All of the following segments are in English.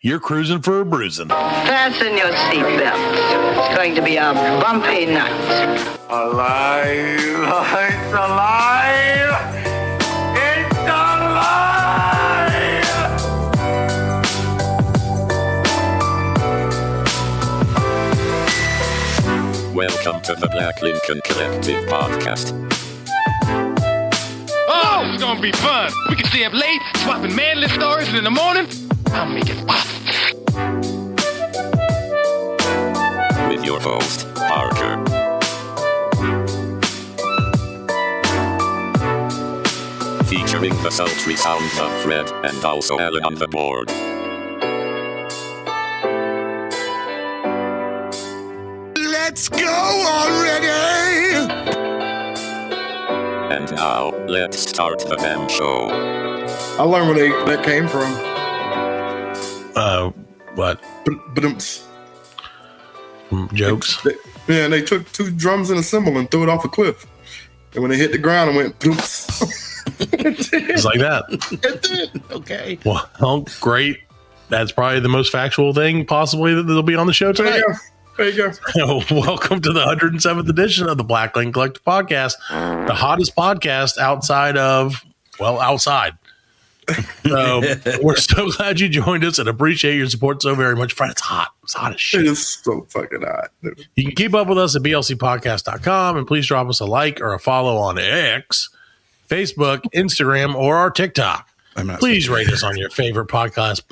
you're cruising for a bruising. Fasten your seatbelts. It's going to be a bumpy night. Alive! It's alive! It's alive! Welcome to the Black Lincoln Collective podcast. Oh, it's gonna be fun. We can stay up late, swapping manly stories, and in the morning, I'll make it pop. With your host, Parker. Featuring the sultry sounds of Fred and also Alan on the board. Let's go already! And now, let's start the damn show. I learned where that came from. What? Jokes? Yeah, they took two drums and a cymbal and threw it off a cliff. And when they hit the ground, it went boomps. It's like that. It did. Okay. Well, great. That's probably the most factual thing possibly that'll be on the show tonight. There you go. Welcome to the 107th edition of the Black Lincoln Collective podcast, the hottest podcast outside. So we're so glad you joined us and appreciate your support so very much. Fred, it's hot. It's hot as shit. It is so fucking hot. You can keep up with us at blcpodcast.com and please drop us a like or a follow on X, Facebook, Instagram, or our TikTok. Please rate us on your favorite podcast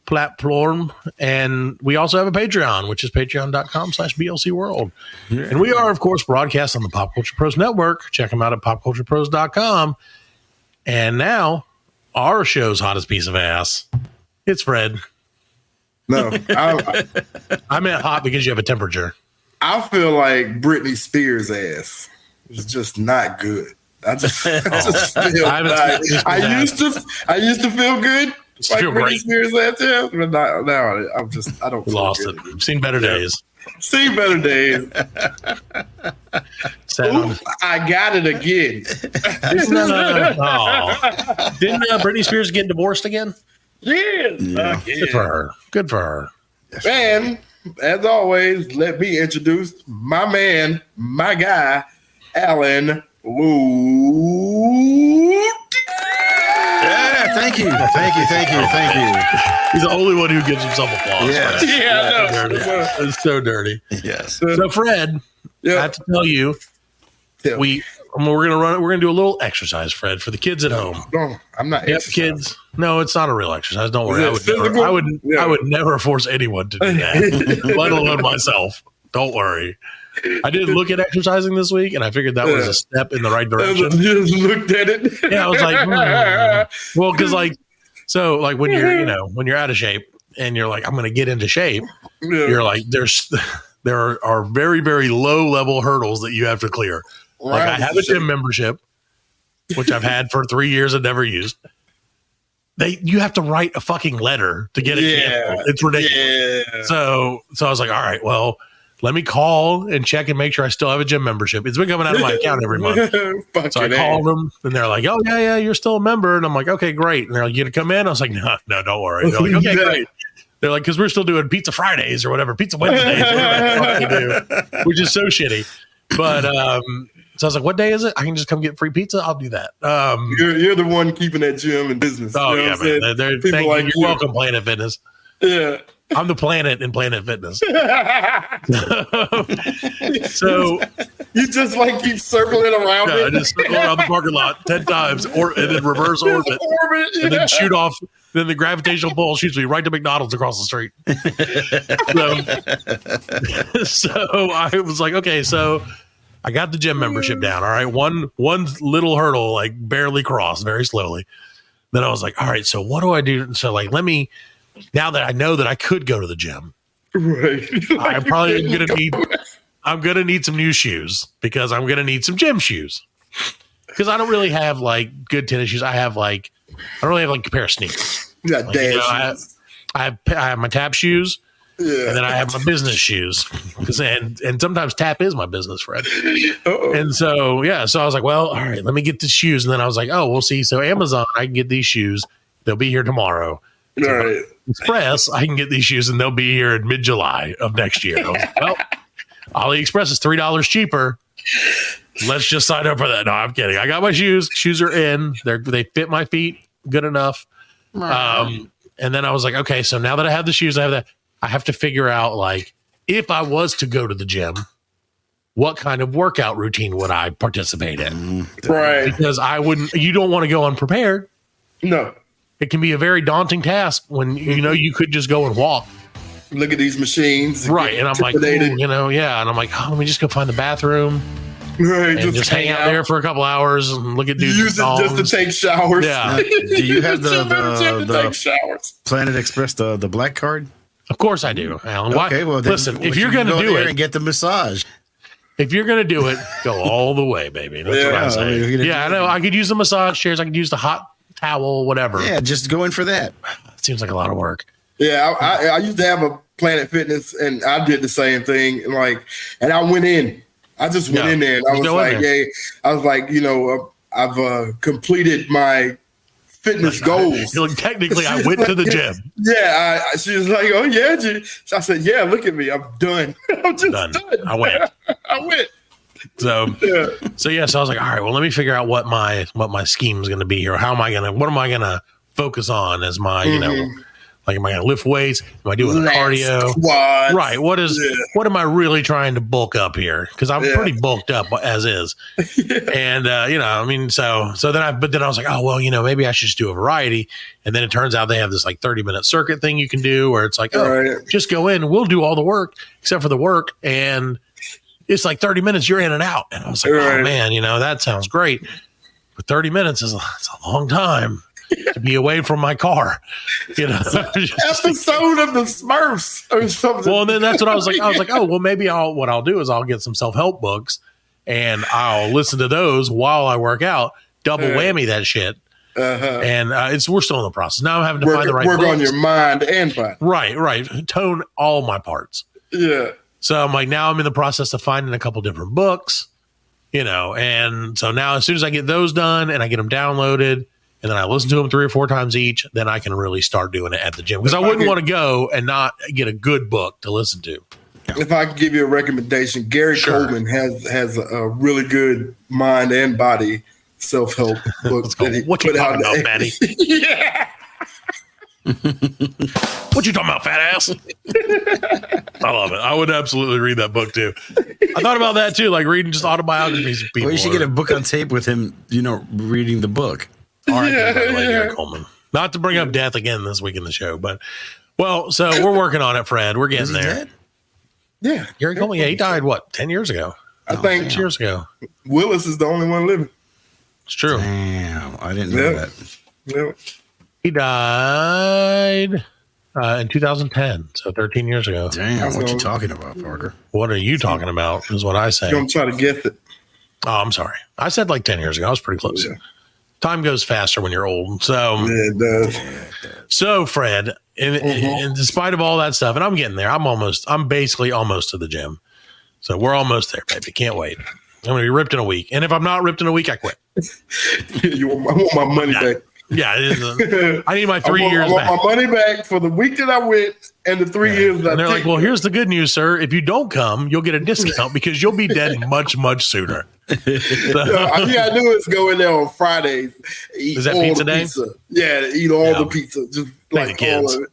platform. And we also have a Patreon, which is patreon.com/blcworld. Yeah. And we are, of course, broadcast on the Pop Culture Pros Network. Check them out at popculturepros.com. And now, our show's hottest piece of ass. It's Fred. No, I meant hot because you have a temperature. I feel like Britney Spears' ass is just not good. I feel like I used to feel good. Like Britney Spears' ass, yeah, but now I don't feel lost good. it. I've seen better days. Seen better days. Ooh, I got it again. Didn't Britney Spears get divorced again? Yeah. Good for her. Good for her. And as always, let me introduce my man, my guy, Alan Lou. Yeah, thank you. He's the only one who gives himself applause. Yes. Right? Yeah, I know. It's so dirty. Yes. So Fred, I have to tell you, we're gonna do a little exercise, Fred, for the kids at home. No, I'm not. Yep, kids. No, it's not a real exercise. Don't worry. I would never force anyone to do that, let alone myself. Don't worry. I did look at exercising this week, and I figured that was a step in the right direction. Just looked at it. Yeah, I was like, well, because when you're out of shape and you're like, I'm going to get into shape. Yeah. You're like, there are very, very low level hurdles that you have to clear. Like I have a gym membership, which I've had for 3 years and never used. You have to write a fucking letter to get it canceled. It's ridiculous. Yeah. So I was like, all right, well, let me call and check and make sure I still have a gym membership. It's been coming out of my account every month. So I called them and they're like, oh, yeah, you're still a member. And I'm like, okay, great. And they're like, you gonna come in? I was like, no, don't worry. They're like, okay, great. They're like, because we're still doing Pizza Fridays or whatever, Pizza Wednesdays, which is so shitty. But so I was like, what day is it? I can just come get free pizza. I'll do that. You're the one keeping that gym in business. Oh, you know man. You're welcome, Planet Fitness. Yeah. I'm the planet in Planet Fitness. So you just like keep circling around it. I just circle around the parking lot 10 times and then reverse orbit. And then shoot off. Then the gravitational pull shoots me right to McDonald's across the street. So I was like, okay, so I got the gym membership down. All right. One little hurdle, like barely crossed very slowly. Then I was like, all right, so what do I do? So like, now that I know that I could go to the gym, right? I'm probably going to need some new shoes because I'm going to need some gym shoes because I don't really have like good tennis shoes. I don't really have like a pair of sneakers. Yeah, I have my tap shoes. Yeah. And then I have my business shoes and sometimes tap is my business, Fred. Uh-oh. And so, so I was like, well, all right, let me get the shoes. And then I was like, oh, we'll see. So Amazon, I can get these shoes. They'll be here tomorrow. All right. Express, I can get these shoes and they'll be here in mid-July of next year. I was like, well, AliExpress is $3 cheaper. Let's just sign up for that. No, I'm kidding. I got my shoes. Shoes are in. They fit my feet good enough. And then I was like, okay, so now that I have the shoes, I have to figure out, like, if I was to go to the gym, what kind of workout routine would I participate in? Right. Because you don't want to go unprepared. No. It can be a very daunting task when, you could just go and walk. Look at these machines. Right. And I'm like, And I'm like, let me just go find the bathroom. Right. And just hang out there for a couple hours and look at dudes. Use it just to take showers. Yeah. Do you have take showers? Planet Express, the black card? Of course I do, Alan. Okay, well, listen, if you're going to do it and get the massage. If you're going to do it, go all the way, baby. That's what I say. I know. I could use the massage chairs. I could use the hot towel, whatever. Yeah, just go in for that. It seems like a lot of work. Yeah, I used to have a Planet Fitness, and I did the same thing. And I went in. I just went in there, and I was like, I've completed my fitness goals. Technically, I went to the gym. Yeah, she was like, oh yeah. I said, yeah. Look at me, I'm done. I'm just done. I went. So I was like, all right, well, let me figure out what my scheme is going to be here. What am I going to focus on as my, like, am I going to lift weights? Am I doing cardio? Squats. Right. What am I really trying to bulk up here? Because I'm pretty bulked up as is. And, so then I was like, oh, well, maybe I should just do a variety. And then it turns out they have this like 30-minute circuit thing you can do where it's like, just go in. We'll do all the work except for the work. And it's like 30 minutes, you're in and out. And I was like, oh, man, that sounds great. But 30 minutes it's a long time to be away from my car. Episode of the Smurfs or something. Well, and then that's what I was like, oh, well, maybe what I'll do is I'll get some self-help books and I'll listen to those while I work out, double whammy that shit. And we're still in the process. Now I'm having to find the right work books. on your mind and body. Right. Tone all my parts. Yeah. So I'm like, now I'm in the process of finding a couple different books, and so now as soon as I get those done and I get them downloaded and then I listen to them 3 or 4 times each, then I can really start doing it at the gym. Because I wouldn't want to go and not get a good book to listen to. If I could give you a recommendation, Gary Coleman has a really good mind and body self-help book. What you talking about, Matty? Yeah. What you talking about, fat ass? I love it. I would absolutely read that book too. I thought about that too, like reading just autobiographies of people. Well, you should get a book on tape with him, reading the book. All right, Gary Coleman. Not to bring up death again this week in the show, but so we're working on it, Fred. We're getting there. Dead? Yeah, Gary Coleman. Yeah, he died 10 years ago? I think 6 years ago. Willis is the only one living. It's true. Damn, I didn't know that. Yeah. He died in 2010, so 13 years ago. Damn, what you talking about, Parker? What are you talking about is what I say. Don't try to guess it. Oh, I'm sorry. I said like 10 years ago. I was pretty close. Yeah. Time goes faster when you're old. So, it does. So Fred, and despite of all that stuff, and I'm getting there, I'm basically almost to the gym. So we're almost there, baby. Can't wait. I'm going to be ripped in a week. And if I'm not ripped in a week, I quit. I want my money back. Yeah, I need my 3 years back. I want my money back for the week that I went and the 3 years that and they're like, well, here's the good news, sir. If you don't come, you'll get a discount because you'll be dead much, much sooner. All you got to do is go in there on Fridays. Eat is that all pizza the day? Pizza. Yeah, eat all the pizza. Just like the kids. all of it.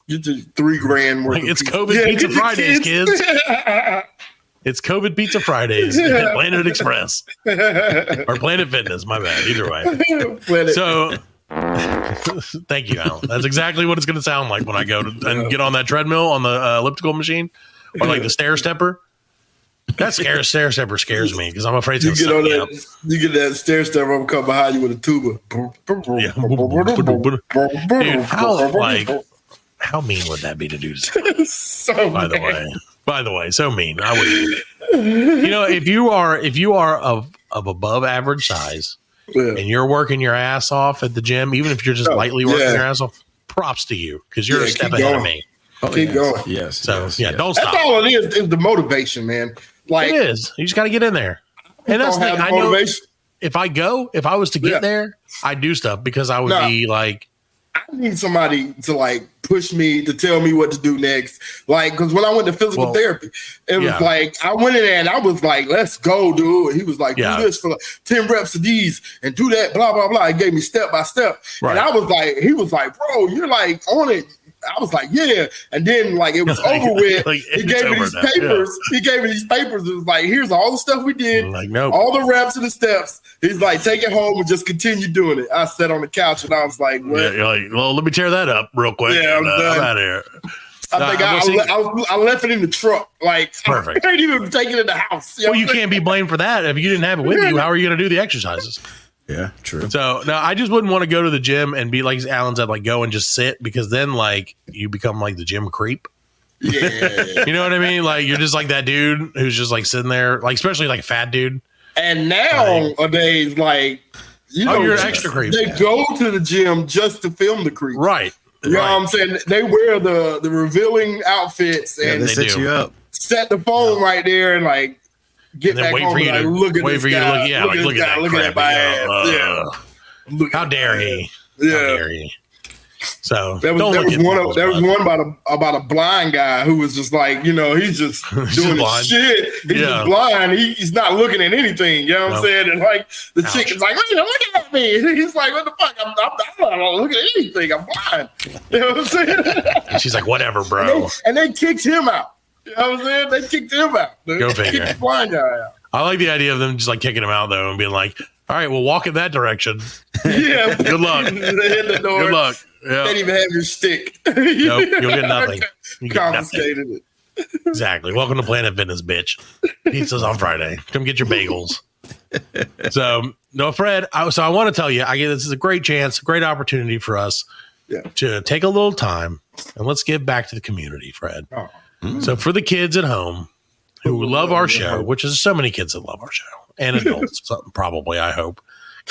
Get your $3,000 worth. It's COVID Pizza Fridays, kids. It's COVID Pizza Fridays at Planet Express or Planet Fitness. My bad. Either way. So, thank you, Alan. That's exactly what it's going to sound like when I go and get on that treadmill on the elliptical machine or like the stair stepper. That stair stepper scares me because I'm afraid it's going to suck me up. You get that stair stepper, I'm come behind you with a tuba. Dude, how mean would that be to do? So By the way, so mean. I wouldn't. If you are of above average size and you're working your ass off at the gym, even if you're just lightly working your ass off, props to you because you're a step ahead of me. Keep going. Yes. So don't stop. That's all it is the motivation, man. Like it is. You just got to get in there. And that's the thing. I know if I was to get there, I'd do stuff because I would be like, I need somebody to like push me to tell me what to do next. Like, because when I went to physical therapy, it was like I went in there and I was like, "Let's go, dude." And he was like, "Do this for like 10 reps of these and do that." Blah blah blah. He gave me step by step, and I was like, "He was like, bro, you're like on it." I was like, yeah. And then like it was over with. He gave me these papers. Yeah. He gave me these papers. It was like, here's all the stuff we did. Like, nope. All the reps and the steps. He's like, take it home and just continue doing it. I sat on the couch and I was like, what? Yeah, you're like, well, let me tear that up real quick. Yeah, I'm out of here. I left it in the truck. Like, perfect. I didn't even take it in the house. Well, you can't be blamed for that. If you didn't have it with you, how are you going to do the exercises? Yeah, true. So no, I just wouldn't want to go to the gym and be like Alan said, like go and just sit, because then like you become like the gym creep. Yeah. You know what I mean? Like you're just like that dude who's just like sitting there, like especially like a fat dude. And nowadays, like you're an extra creep. They go to the gym just to film the creep. Right. You know what I'm saying? They wear the revealing outfits and they set you up. Set the phone right there and like get back home and like, look at this guy. Look at that ass. How dare he? Yeah. How dare he? So there was one about a blind guy who was just like, you know, he's just doing his shit. He's just blind. He's not looking at anything. You know what I'm saying? And like the chick is like, you know, looking at me. And he's like, what the fuck? I'm not looking at anything. I'm blind. You know what I'm saying? And she's like, whatever, bro. And they kicked him out. You know what I'm saying? They kicked him out. Dude. Go figure. Kicked the blind guy out. I like the idea of them just like kicking him out though and being like, all right, well, walk in that direction. Yeah. Good luck. They hit the door. Good luck. Yeah. They didn't even have your stick. Nope, you'll get nothing. Confiscated it. Exactly. Welcome to Planet Fitness, bitch. Pizza's on Friday. Come get your bagels. So, no, Fred. So I want to tell you, this is a great chance, a great opportunity for us to take a little time and let's give back to the community, Fred. Oh. So for the kids at home who love our show, which is so many kids that love our show, and adults, probably, I hope.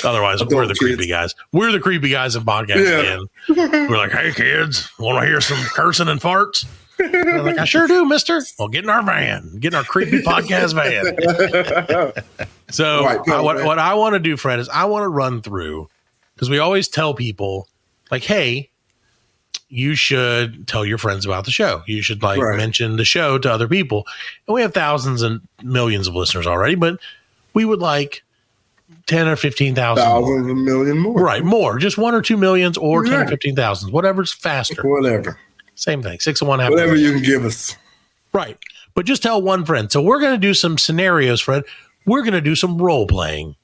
Otherwise, we're the creepy guys. We're the creepy guys in podcasting. Yeah. We're like, hey, kids, want to hear some cursing and farts? I'm like, I sure do, mister. Well, get in our van. Get in our creepy podcast van. So what I want to do, Fred, is I want to run through, because we always tell people, like, hey, you should tell your friends about the show. You should mention the show to other people. And we have thousands and millions of listeners already, but we would like 10 or 15,000. Thousands and million more. Right. More. Just 1 or 2 millions or 10 or 15,000. Whatever's faster. Whatever. Same thing. 6 of 1 half. Whatever you can give us. Right. But just tell one friend. So we're going to do some scenarios, Fred. We're going to do some role playing.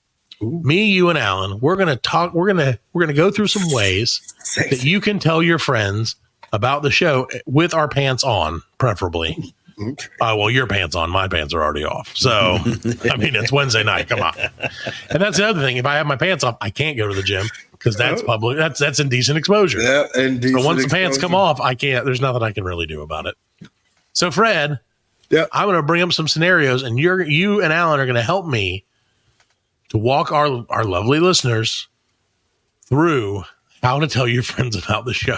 Ooh. Me, you, and Alan. We're going to talk. We're going to go through some ways that you can tell your friends about the show with our pants on, preferably. Okay. Well, your pants on, my pants are already off. So, I mean, it's Wednesday night. Come on. And that's the other thing. If I have my pants off, I can't go to the gym because that's public. That's indecent exposure. Yeah, indecent. So once the pants come off, I can't. There's nothing I can really do about it. So, Fred, I'm going to bring up some scenarios, and you and Alan are going to help me to walk our lovely listeners through how to tell your friends about the show.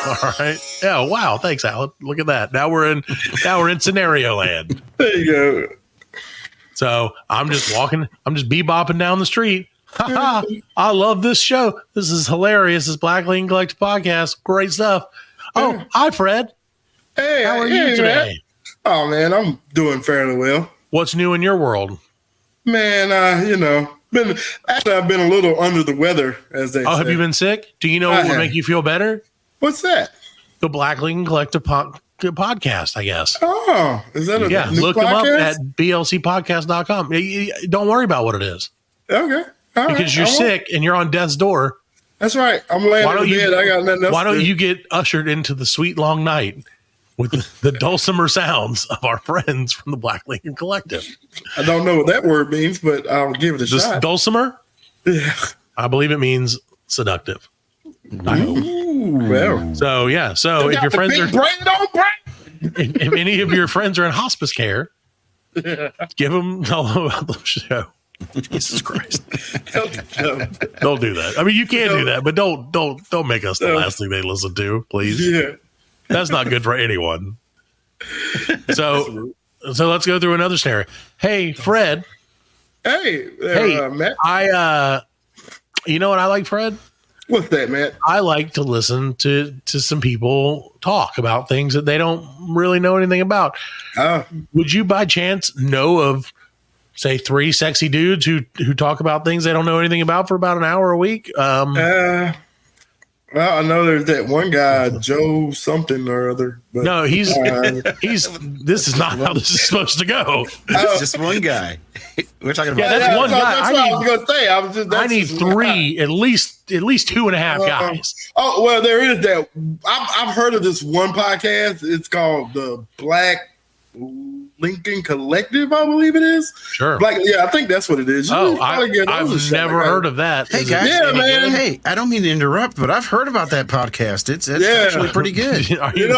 All right. Yeah. Wow. Thanks, Alan. Look at that. Now we're in scenario land. There you go. So I'm just bebopping down the street. I love this show. This is hilarious. This Black Lincoln Collective podcast. Great stuff. Oh, hi, Fred. Hey, how are you today? Man. Oh man, I'm doing fairly well. What's new in your world? Man, I've been a little under the weather, as they say. Have you been sick? Do you know what would make you feel better? What's that? The Black Lincoln Collective podcast, I guess. Oh, is that a new look podcast? them up at blcpodcast.com. Don't worry about what it is. Okay. Because you're sick and you're on death's door. That's right. I'm laying in bed. I got nothing else. Why don't you get ushered into the sweet long night with the dulcimer sounds of our friends from the Black Lincoln Collective? I don't know what that word means, but I'll give it a shot. Dulcimer? Yeah. I believe it means seductive. I hope. Well, so if your friends if any of your friends are in hospice care, give them tell them about the show. Jesus Christ! Don't do that. I mean, you can do that, but don't make us the last thing they listen to, please. Yeah, that's not good for anyone. So let's go through another scenario. Hey, Fred. Hey, Matt. You know what I like, Fred? What's that, man? I like to listen to some people talk about things that they don't really know anything about. Would you by chance know of, say, 3 sexy dudes who talk about things they don't know anything about for about an hour a week? Well, I know there's that one guy, Joe something or other. But, no, he's. This is not how this is supposed to go. It's just one guy. We're talking about. Yeah, that's one guy. That's what I was going to say. I need 3, at least 2.5 guys. Oh well, there is that. I've heard of this one podcast. It's called the Black Lincoln Collective, I believe it is. Sure. I think that's what it is. I've never heard of that. Hey guys, man. Hey, I don't mean to interrupt, but I've heard about that podcast. It's actually pretty good. Have you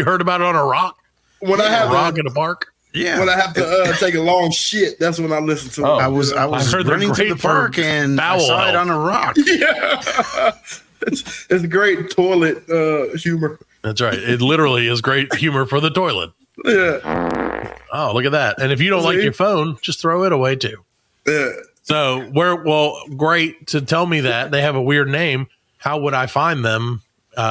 heard about it on a rock? When I have a rock in a park. Yeah. When I have to take a long shit, that's when I listen to it. I was running to the park and I saw it on a rock. Yeah. It's great toilet humor. That's right. It literally is great humor for the toilet. Yeah. Oh, look at that. And if you don't like your phone, just throw it away too. Yeah. So great to tell me that. They have a weird name. How would I find them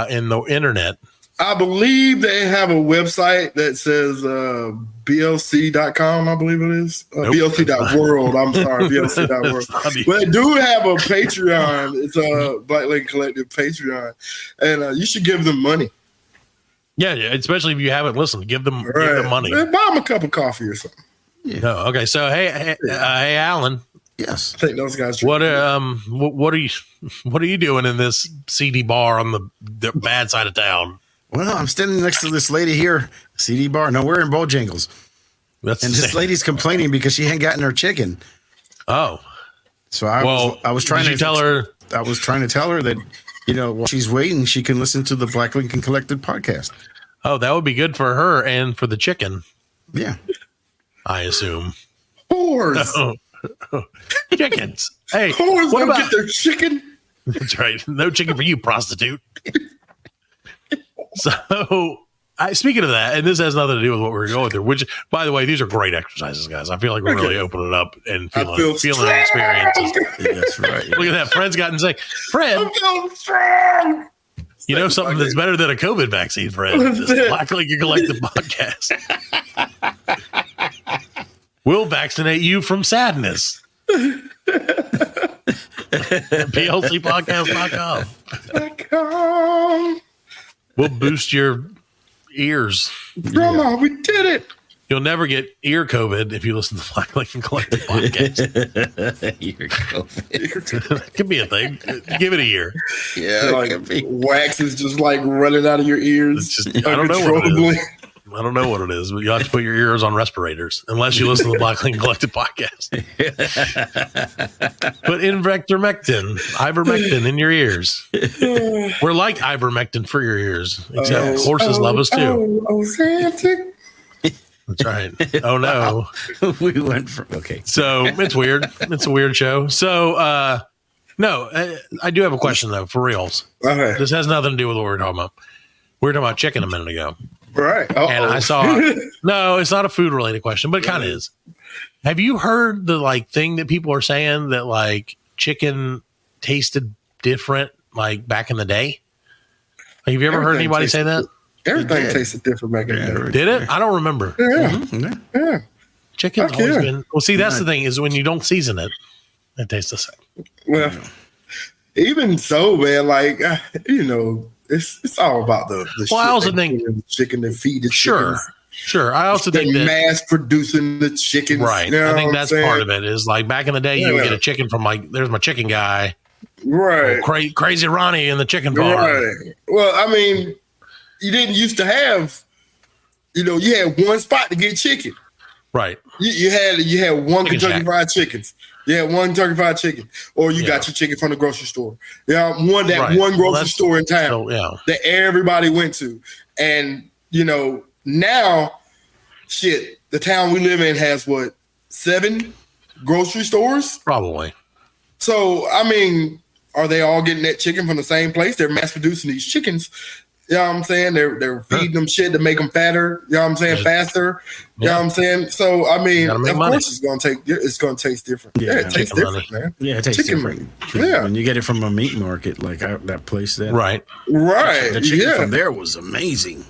in the internet? I believe they have a website that says blc.com, I believe it is. Nope. blc.world. I'm sorry, blc.world. But they do have a Patreon. It's a Black Lincoln Collective Patreon. And you should give them money. Yeah, especially if you haven't listened. Give them money. Buy them a cup of coffee or something. Yeah. No, okay. So hey, Alan. Yes. I think those guys. What are you doing in this seedy bar on the bad side of town? Well, I'm standing next to this lady here, CD bar. No, we're in Bojangles. And this lady's complaining because she hadn't gotten her chicken. Oh. So I was trying to tell her. I was trying to tell her that, while she's waiting, she can listen to the Black Lincoln Collective podcast. Oh, that would be good for her and for the chicken. Yeah. I assume. Whores. Chickens. Hey, whores don't get their chicken. That's right. No chicken for you, prostitute. So, speaking of that, and this has nothing to do with what we're going through, which, by the way, these are great exercises, guys. I feel like we're really opening it up and feeling the experiences. That's right. Look at that. Fred's gotten sick. Fred, I'm so strong. You know something that's better than a COVID vaccine, Fred? This Black Lincoln Collective podcast. We'll vaccinate you from sadness. PLCpodcast.com. We'll boost your ears. Grandma, we did it. You'll never get ear COVID if you listen to the Black Lincoln Collective podcast. Ear COVID. Could be a thing. Give it a year. Yeah, wax is just like running out of your ears. I don't know what it is. I don't know what it is, but you have to put your ears on respirators unless you listen to the Black Lincoln Collective podcast. Put ivermectin in your ears. We're like ivermectin for your ears, except horses love us too. Ozantic. That's right. Oh no, we went from So it's weird. It's a weird show. So no, I do have a question though, for reals. Okay. This has nothing to do with what we're talking about. We were talking about chicken a minute ago. Right. And I saw no, it's not a food related question, but it kind of is. Have you heard the thing that people are saying that chicken tasted different back in the day? Have you ever heard anybody say that? Everything tasted different back in the day. Did it? I don't remember. Yeah. Mm-hmm. Yeah. Chicken's always been. Well, see, that's the thing is when you don't season it, it tastes the same. Well, even so, man, it's all about the well, I also think chicken that feed the sure. I also think that mass producing the chickens. Right. You know I think that's part of it is back in the day, you would get a chicken from there's my chicken guy. Right. Crazy Ronnie in the chicken farm. Right. Well, I mean, you didn't used to have, you had one spot to get chicken. Right. You had one Kentucky Fried Chickens. You had one Kentucky Fried Chicken, or you got your chicken from the grocery store. One grocery store in town that everybody went to, and now, shit, the town we live in has 7 grocery stores? Probably. So I mean, are they all getting that chicken from the same place? They're mass producing these chickens. You know what I'm saying? They're feeding them shit to make them fatter. You know what I'm saying? Faster. You know what I'm saying? So I mean, of course it's gonna taste different. Yeah, it tastes different, man. Yeah, it tastes different. Yeah, when you get it from a meat market like that place, right. The chicken from there was amazing.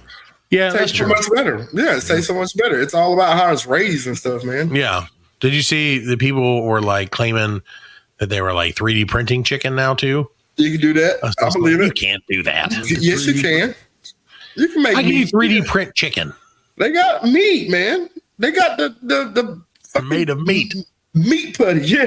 Yeah, it tastes so much better. Yeah, it tastes so much better. It's all about how it's raised and stuff, man. Yeah. Did you see the people were like claiming that they were like 3D printing chicken now too? You can do that. I believe it. You can't do that. Yes, you can. You can make. How can you 3D print chicken? They got meat, man. They got the made of meat. Meat putty, yeah,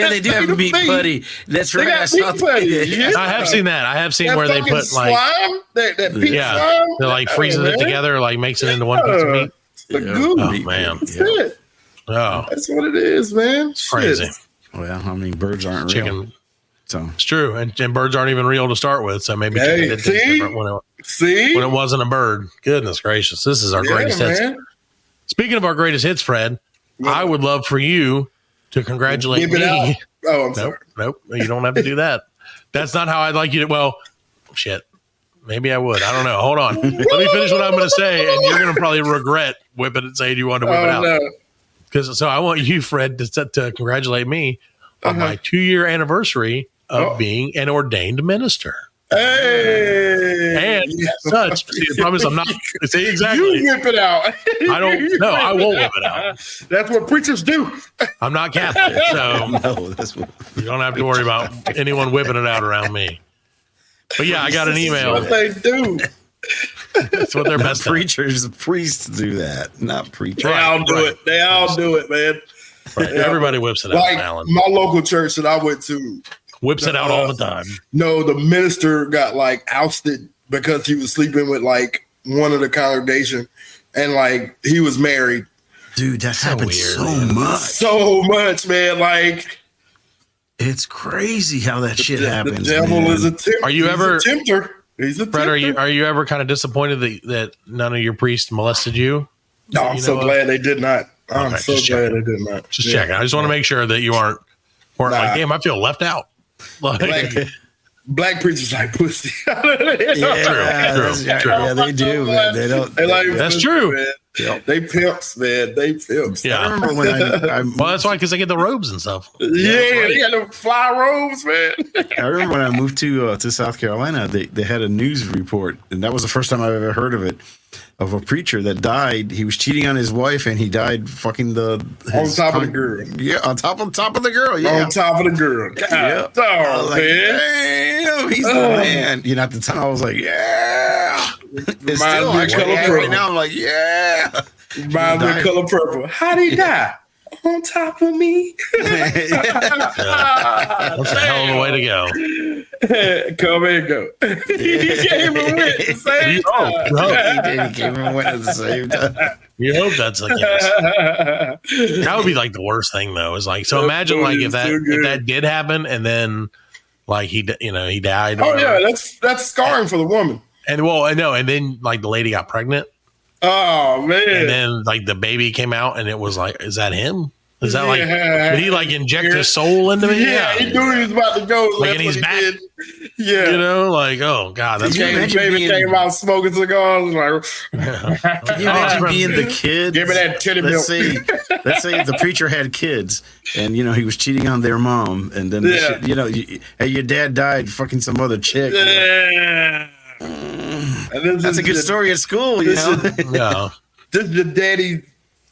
they do have meat putty. That's right. I saw putty. Yeah. I have seen that. I have seen where they put like slime, that pink slime. They're like freezing it together, like makes it into one piece of meat. The goo. Oh man, that's it. Oh, that's what it is, man. Crazy. Shit. Well, I mean, birds aren't real. So it's true, and birds aren't even real to start with. So maybe chicken did taste different when it wasn't a bird. Goodness gracious, this is our greatest hits. Speaking of our greatest hits, Fred, I would love for you to congratulate me. Oh, I'm sorry. Nope, you don't have to do that. That's not how I'd like you to. Well, shit. Maybe I would. I don't know. Hold on. Let me finish what I'm going to say, and you're going to probably regret whipping it, saying you wanted to whip it out. So I want you, Fred, to congratulate me on my 2-year anniversary of being an ordained minister. Hey, and such. See, the problem is I'm not. See, exactly. You whip it out. I don't. No, I won't whip it out. That's what preachers do. I'm not Catholic, so that's what you don't have to worry about anyone whipping it out around me. But yeah, I got an email. That's what they do. That's what they're best preachers. Priests do that, not preachers. They all do it. They all do it, man. Right. Everybody whips it out. Like Alan. my local church that I went to whips it out all the time. No, the minister got like ousted because he was sleeping with like one of the congregation, and like he was married. Dude, that happens so much, man. Like it's crazy how that shit happens. The devil is a tempter. Are you ever a tempter? He's a Fred, tempter. are you ever kind of disdisappointed that none of your priests molested you? No, I'm so glad they did not. I'm so glad they did not. Just checking. I just want to make sure that you weren't like, damn, I feel left out. Like, black preachers like pussy. True. Yeah, they do, man. They don't. They like that's pussy, true. Man. Yep. They pimps, man. They pimps. Yeah. I remember when well, that's why, because they get the robes and stuff. Yeah, they got the fly robes, man. I remember when I moved to South Carolina, they had a news report, and that was the first time I've ever heard of it, of a preacher that died. He was cheating on his wife, and he died fucking on top of the girl. Yeah, on top of the girl. Yeah, on top of the girl. God, man, damn, he's the man. You know, at the time I was like, yeah. It's still like color purple. Right now I'm like, yeah. Reminds me of Color Purple. How'd he die? On top of me. That's a hell of a way to go. Come and go. He came and went at the same time. He came and went at the same time. You hope that's the case. That would be like the worst thing, though. Is like, so imagine like if that did happen, and then like he died. Oh yeah, that's scarring for the woman. And well, I know, and then like the lady got pregnant. Oh man! And then like the baby came out, and it was like, is that him? Is that like, did he like inject his soul into me? Yeah, he knew he was about to go. Like, and he's back. Did. Yeah, you know, like, oh god, that's baby came out smoking cigars. Like, can you imagine being the kid? Give me that titty milk. Let's say if the preacher had kids, and you know he was cheating on their mom, and then hey, your dad died fucking some other chick. Yeah. That's a good story at school, you know. Yeah. This is your daddy.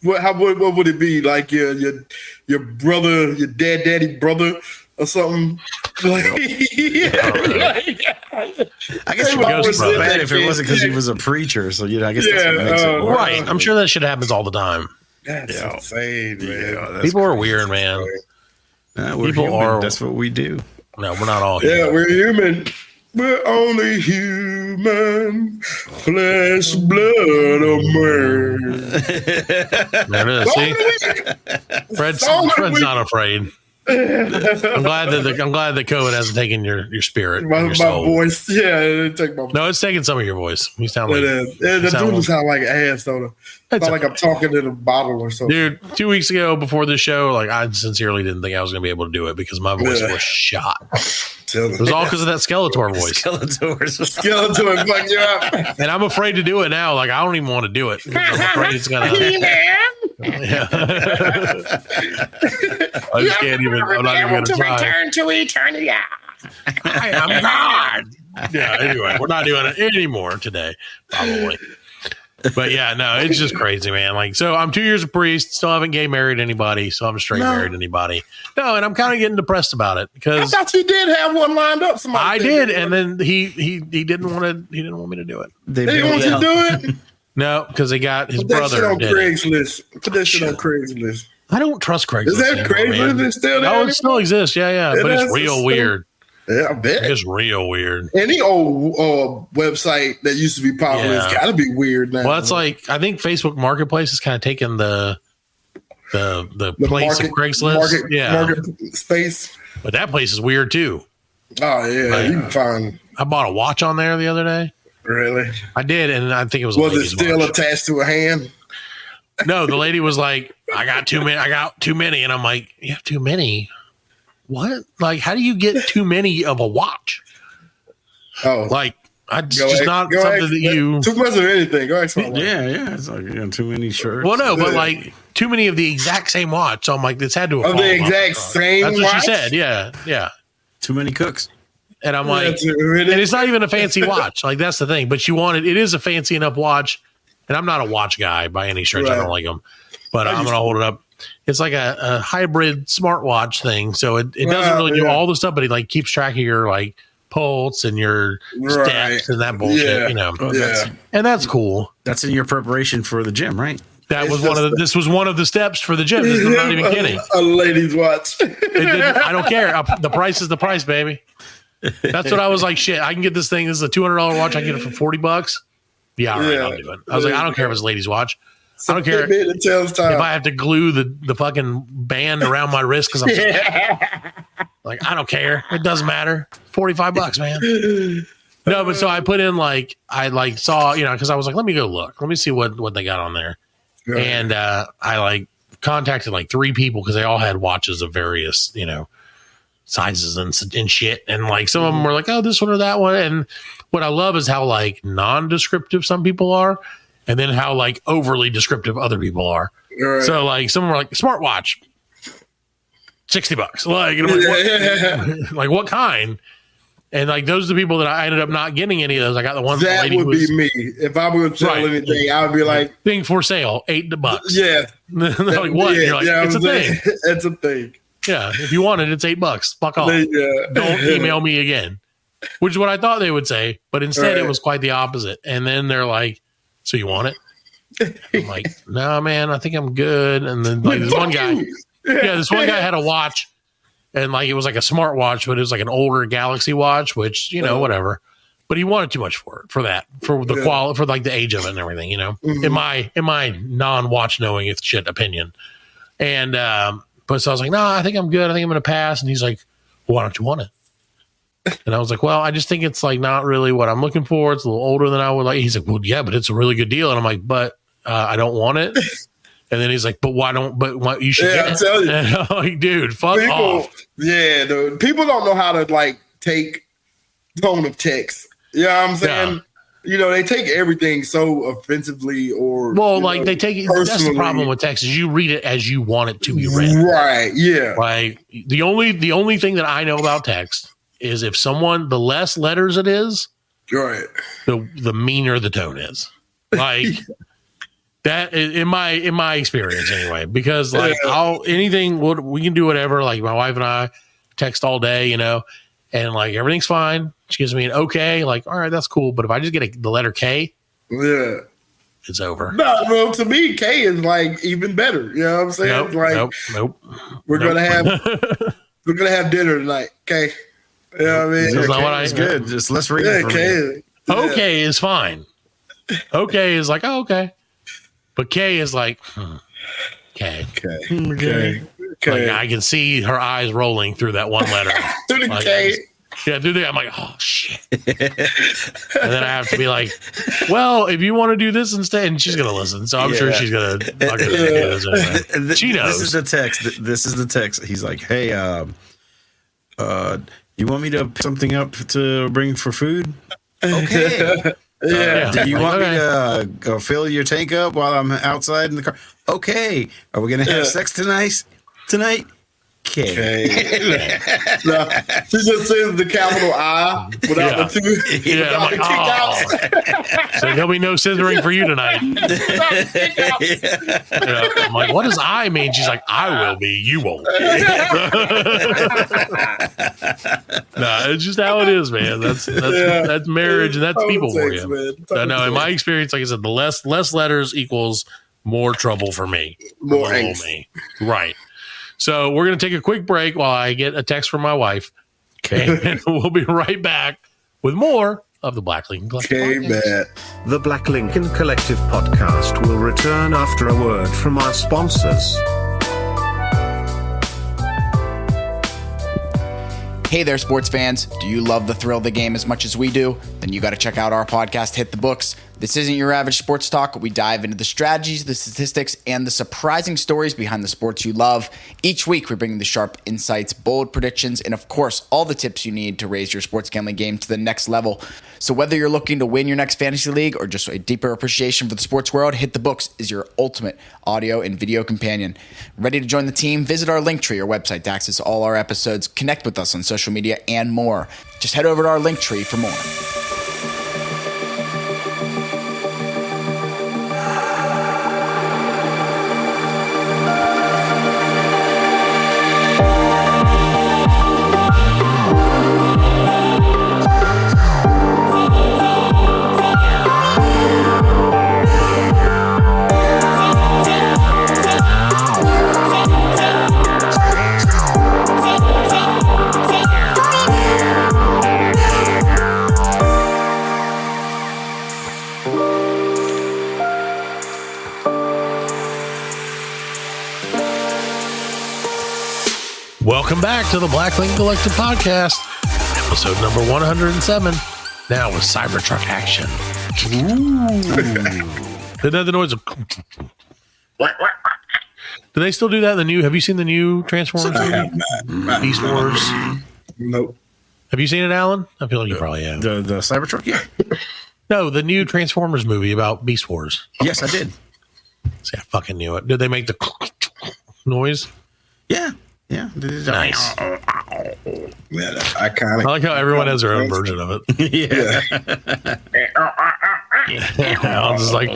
What would it be like? Your brother, your daddy brother, or something? Like, I guess it would be bad if it wasn't because he was a preacher. So I guess that's what makes it worse. Right. I'm sure that shit happens all the time. That's insane, man. People are weird, man. People are. That's what we do. No, we're not all human. Yeah, we're human. We're only human, flesh, blood of man. There it is. See? Fred's not afraid. I'm glad that COVID hasn't taken your spirit. My voice, it's taking some of your voice. You sound like it sound like ass, though. It's not like I'm talking in a bottle or something. Dude, 2 weeks ago before the show, like I sincerely didn't think I was gonna be able to do it because my voice was shot. It was all because of that Skeletor voice. Skeletor fuck you up. And I'm afraid to do it now. Like, I don't even want to do it. I'm afraid it's going to. Yeah. I just can't even. I'm not even going to try. Return to eternity. I am God. Yeah, anyway, we're not doing it anymore today, probably. But yeah, no, it's just crazy, man. Like, so I'm 2 years a priest, still haven't gay married anybody, so I'm straight married anybody. No, and I'm kind of getting depressed about it because I thought you did have one lined up. I did, and then he didn't want to. He didn't want me to do it. They didn't want you to do it. No, because they got his Put that brother. Shit on did Craigslist. Put that shit on Craigslist. I don't trust Craigslist. Is that Craigslist? Is still there? Oh, it still exists. Yeah, but it's real weird. Yeah, I bet. It's real weird. Any old website that used to be popular has got to be weird now. Well, it's like I think Facebook Marketplace has kind of taken the place of Craigslist. Market space. But that place is weird too. Oh yeah, you can find. I bought a watch on there the other day. Really? I did, and I think it was. Was it still attached to a hand? No, the lady was like, "I got too many," and I'm like, "You have too many? What? Like, how do you get too many of a watch?" Oh, like, just not something that you too much of anything. Go ahead. Yeah. It's like too many shirts. Well, no, but like too many of the exact same watch. So I'm like, it's had to have the exact same. That's what watch? she said. Yeah. Too many cooks. And I'm like, and it's not even a fancy watch. Like, that's the thing. But it is a fancy enough watch. And I'm not a watch guy by any stretch. Right. I don't like them. But I'm going to hold it up. It's like a hybrid smartwatch thing. So it doesn't really do all the stuff, but it like keeps track of your like pulse and your steps and that bullshit, you know. And that's cool. That's in your preparation for the gym, right? This was one of the steps for the gym. I'm not even kidding. A lady's watch. I don't care. The price is the price, baby. That's what I was like. Shit, I can get this thing. This is a $200 watch. I can get it for $40. Yeah, all right, I'll do it. I was like, I don't care if it's a ladies' watch. I don't care if I have to glue the fucking band around my wrist because I'm like, I don't care. It doesn't matter. $45, man. No, but so I put in I saw, because I was like, let me go look. Let me see what they got on there. Right. And I contacted 3 people because they all had watches of various, sizes and shit. And some of them were like, oh, this one or that one. And what I love is how non-descriptive some people are. And then how overly descriptive other people are. Right. So some of them are like smartwatch, $60. Like what kind? And those are the people that I ended up not getting any of those. I got the ones that would be me. If I were to sell anything, I would be like thing for sale, $8. Yeah. They're like what? You're like, it's a thing. It's a thing. Yeah. If you want it, it's $8. Fuck off. Don't email me again. Which is what I thought they would say, but instead it was quite the opposite. And then they're like, so you want it? I'm like, no, man, I think I'm good. And then this one guy, this one guy had a watch, and it was like a smart watch, but it was like an older Galaxy watch, which whatever. But he wanted too much for the quality, for the age of it and everything, in my non-watch knowing it's shit opinion. And but so I was like, no, I think I'm good. I think I'm gonna pass. And he's like, well, why don't you want it? And I was like, well, I just think it's not really what I'm looking for. It's a little older than I would like. He's like, well, yeah, but it's a really good deal. And I'm like, but I don't want it. And then he's like, but why you should get it. I'm telling you. And I'm like, dude, fuck off. Yeah, dude. People don't know how to take tone of text. You know what I'm saying? Yeah. They take everything so offensively or they take it. That's the problem with text is you read it as you want it to be read. Right. Yeah. The only thing that I know about text is if the less letters it is, right, the meaner the tone is. That in my experience anyway, because we can do whatever. Like my wife and I text all day, and everything's fine. She gives me an okay, all right, that's cool. But if I just get the letter K, it's over. No, to me, K is even better. You know what I'm saying? Nope. We're gonna have dinner tonight. Okay. You know what I mean? That's not what I good. Just let's read it for me. Okay is fine. Okay is okay. But K is K. Okay. I can see her eyes rolling through that one letter. Through the K. Through the I'm like, oh shit. And then I have to be like, well, if you want to do this instead, and she's gonna listen. So I'm sure she's gonna do this anyway. She knows. This is the text. He's like, hey, You want me to pick something up to bring for food? Okay. Yeah. Do you want me to go fill your tank up while I'm outside in the car? Okay. Are we going to have sex tonight? Okay. No, she just says the capital I without the two. Yeah, I'm like, so there'll be no scissoring for you tonight. I'm like, what does I mean? She's like, I will be, you won't. No, it's just how it is, man. That's marriage and that's people for you. No, in my experience, like I said, the less letters equals more trouble for me. More angst. Right. So we're going to take a quick break while I get a text from my wife. Okay. And we'll be right back with more of the Black Lincoln Collective podcast. The Black Lincoln Collective podcast will return after a word from our sponsors. Hey there, sports fans. Do you love the thrill of the game as much as we do? Then you got to check out our podcast, Hit the Books. This isn't your average sports talk. We dive into the strategies, the statistics, and the surprising stories behind the sports you love. Each week, we bring the sharp insights, bold predictions, and of course, all the tips you need to raise your sports gambling game to the next level. So whether you're looking to win your next fantasy league or just a deeper appreciation for the sports world, Hit the Books is your ultimate audio and video companion. Ready to join the team? Visit our Linktree or website to access all our episodes, connect with us on social media, and more. Just head over to our Linktree for more. Welcome back to the Black Lincoln Collective podcast, episode number 107. Now with Cybertruck action. Did that the noise of? Do they still do that in the new? Have you seen the new Transformers movie? Beast Wars. Nope. Have you seen it, Alan? I feel like you probably have. The Cybertruck? Yeah. No, the new Transformers movie about Beast Wars. Yes, I did. See, I fucking knew it. Did they make the noise? Yeah. Yeah. Nice. Yeah, that's iconic. I like how everyone has their own version of it. Yeah. Alan's just like.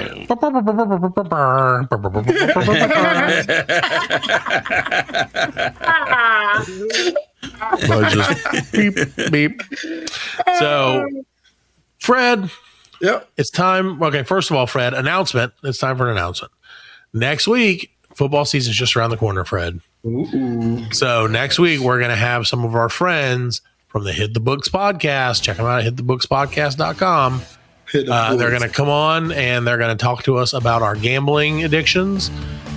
Just beep, beep. So, Fred. Yep. It's time. Okay, first of all, Fred, announcement. It's time for an announcement. Next week, football season's just around the corner, Fred. Ooh. So next week, we're going to have some of our friends from the Hit the Books podcast. Check them out at hitthebookspodcast.com. They're going to come on and they're going to talk to us about our gambling addictions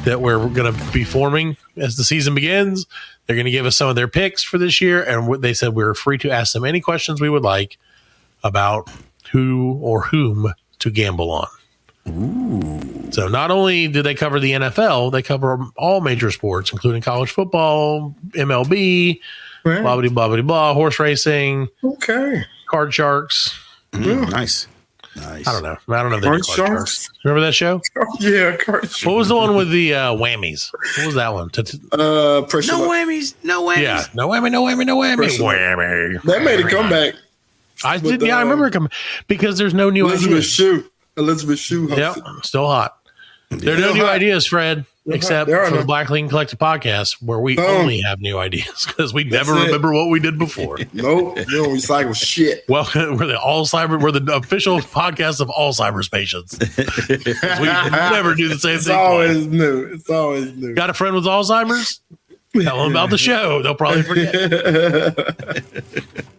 that we're going to be forming as the season begins. They're going to give us some of their picks for this year. And they said we were free to ask them any questions we would like about who or whom to gamble on. Ooh. So not only do they cover the NFL, they cover all major sports, including college football, MLB, blah, blah, blah, blah, blah, horse racing, card sharks. Nice. I don't know. I don't know. Card sharks. Remember that show? Yeah, card sharks. What was the one with the whammies? What was that one? No whammies. No whammies. Yeah. No whammy, no whammy, no whammy. Whammy. That made a comeback. I did. Yeah, I remember it coming because there's no new ideas. Elizabeth Shue. Yep, still hot. There are no new ideas, Fred, except for the Black Lincoln Collective podcast, where we only have new ideas because we never remember what we did before. Nope, you don't recycle shit. Well, we're the official podcast of Alzheimer's patients. We never do the same thing. It's always new. Got a friend with Alzheimer's? Tell them about the show. They'll probably forget.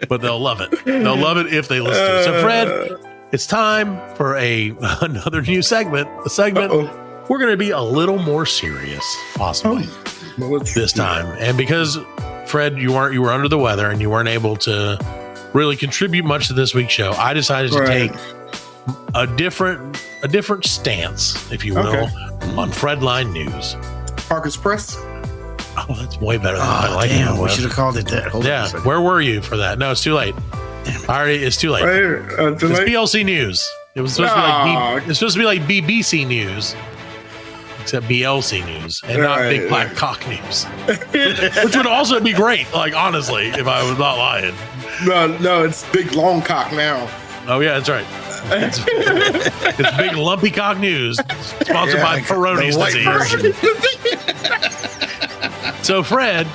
But they'll love it. They'll love it if they listen to it. So, Fred, it's time for another new segment. A segment we're going to be a little more serious, possibly this time. And because Fred, you were under the weather and you weren't able to really contribute much to this week's show, I decided to take a different stance, if you will, on Fredline News. Parker's Press. Oh, that's way better than I like. Damn, we should have called it that. Hold on a second. Where were you for that? No, it's too late. It's too late. It's BLC News. It was supposed to be like it's supposed to be like BBC News, except BLC News and not Big Black Cock News, which would also be great. Like honestly, if I was not lying. No, it's Big Long Cock now. Oh yeah, that's right. It's Big Lumpy Cock News, sponsored by Peyronie's disease. So Fred,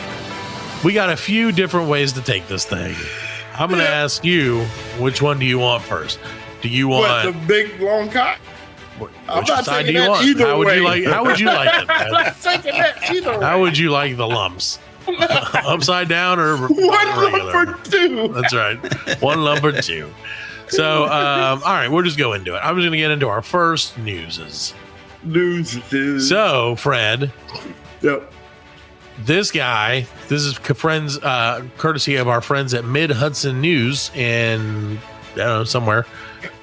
we got a few different ways to take this thing. I'm going to ask you, which one do you want first? Do you want the big long cock? Which side do you want? How would you like it? I'm not taking that either way. How would you like the lumps? Upside down or one lump or two? That's right. One lump or two. So, all right, we'll just go into it. I'm just going to get into our first newses. So, Fred. Yep. This guy, this is friends, courtesy of our friends at Mid Hudson News in, I don't know, somewhere.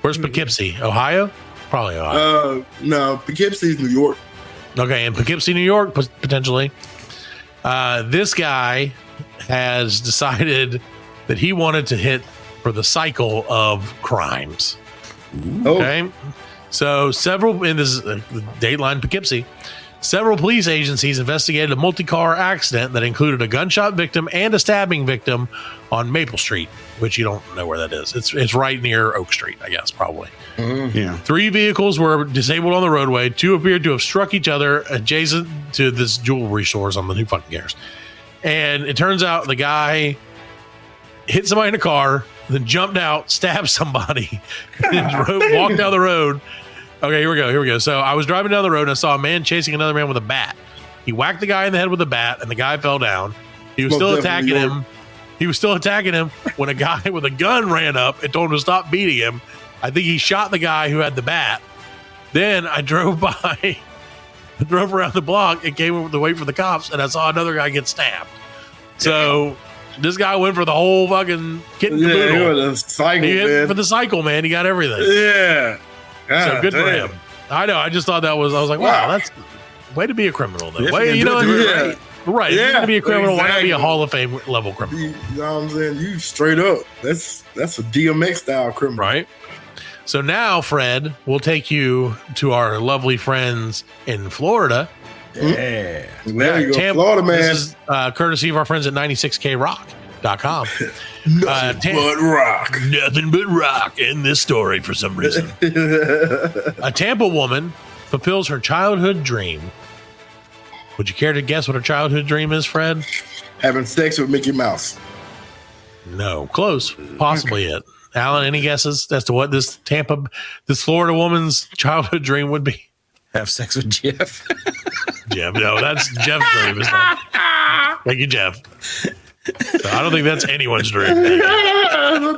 Where's Poughkeepsie? Ohio? Probably Ohio. No, Poughkeepsie's New York. Okay, in Poughkeepsie, New York, potentially. This guy has decided that he wanted to hit for the cycle of crimes. Okay. So several, in this Dateline Poughkeepsie, several police agencies investigated a multi-car accident that included a gunshot victim and a stabbing victim on Maple Street, which you don't know where that is. It's right near Oak Street, I guess, probably. Yeah. 3 vehicles were disabled on the roadway. 2 appeared to have struck each other adjacent to this jewelry store or something. Who fucking cares? And it turns out the guy hit somebody in a car, then jumped out, stabbed somebody, and walked down the road. Okay, here we go. So I was driving down the road and I saw a man chasing another man with a bat. He whacked the guy in the head with a bat and the guy fell down. He was still attacking him when a guy with a gun ran up and told him to stop beating him. I think he shot the guy who had the bat. Then I drove around the block and came over to wait for the cops, and I saw another guy get stabbed. So this guy went for the whole fucking kit and caboodle. He went for the cycle, man. He got everything. Yeah. So good for him. I know. I just thought I was like, wow, that's way to be a criminal, though. Right. If you're going to be a criminal, why not be a Hall of Fame level criminal? You know what I'm saying? You straight up. That's a DMX style criminal. Right. So now, Fred, we'll take you to our lovely friends in Florida. Yeah. There you go, Florida, man. This is courtesy of our friends at 96krock.com. Nothing but rock. Nothing but rock in this story for some reason. A Tampa woman fulfills her childhood dream. Would you care to guess what her childhood dream is, Fred? Having sex with Mickey Mouse. No. Close. Possibly it. Alan, any guesses as to what this Florida woman's childhood dream would be? Have sex with Jeff. Jeff, no, that's Jeff's dream. Isn't it? Thank you, Jeff. So I don't think that's anyone's dream.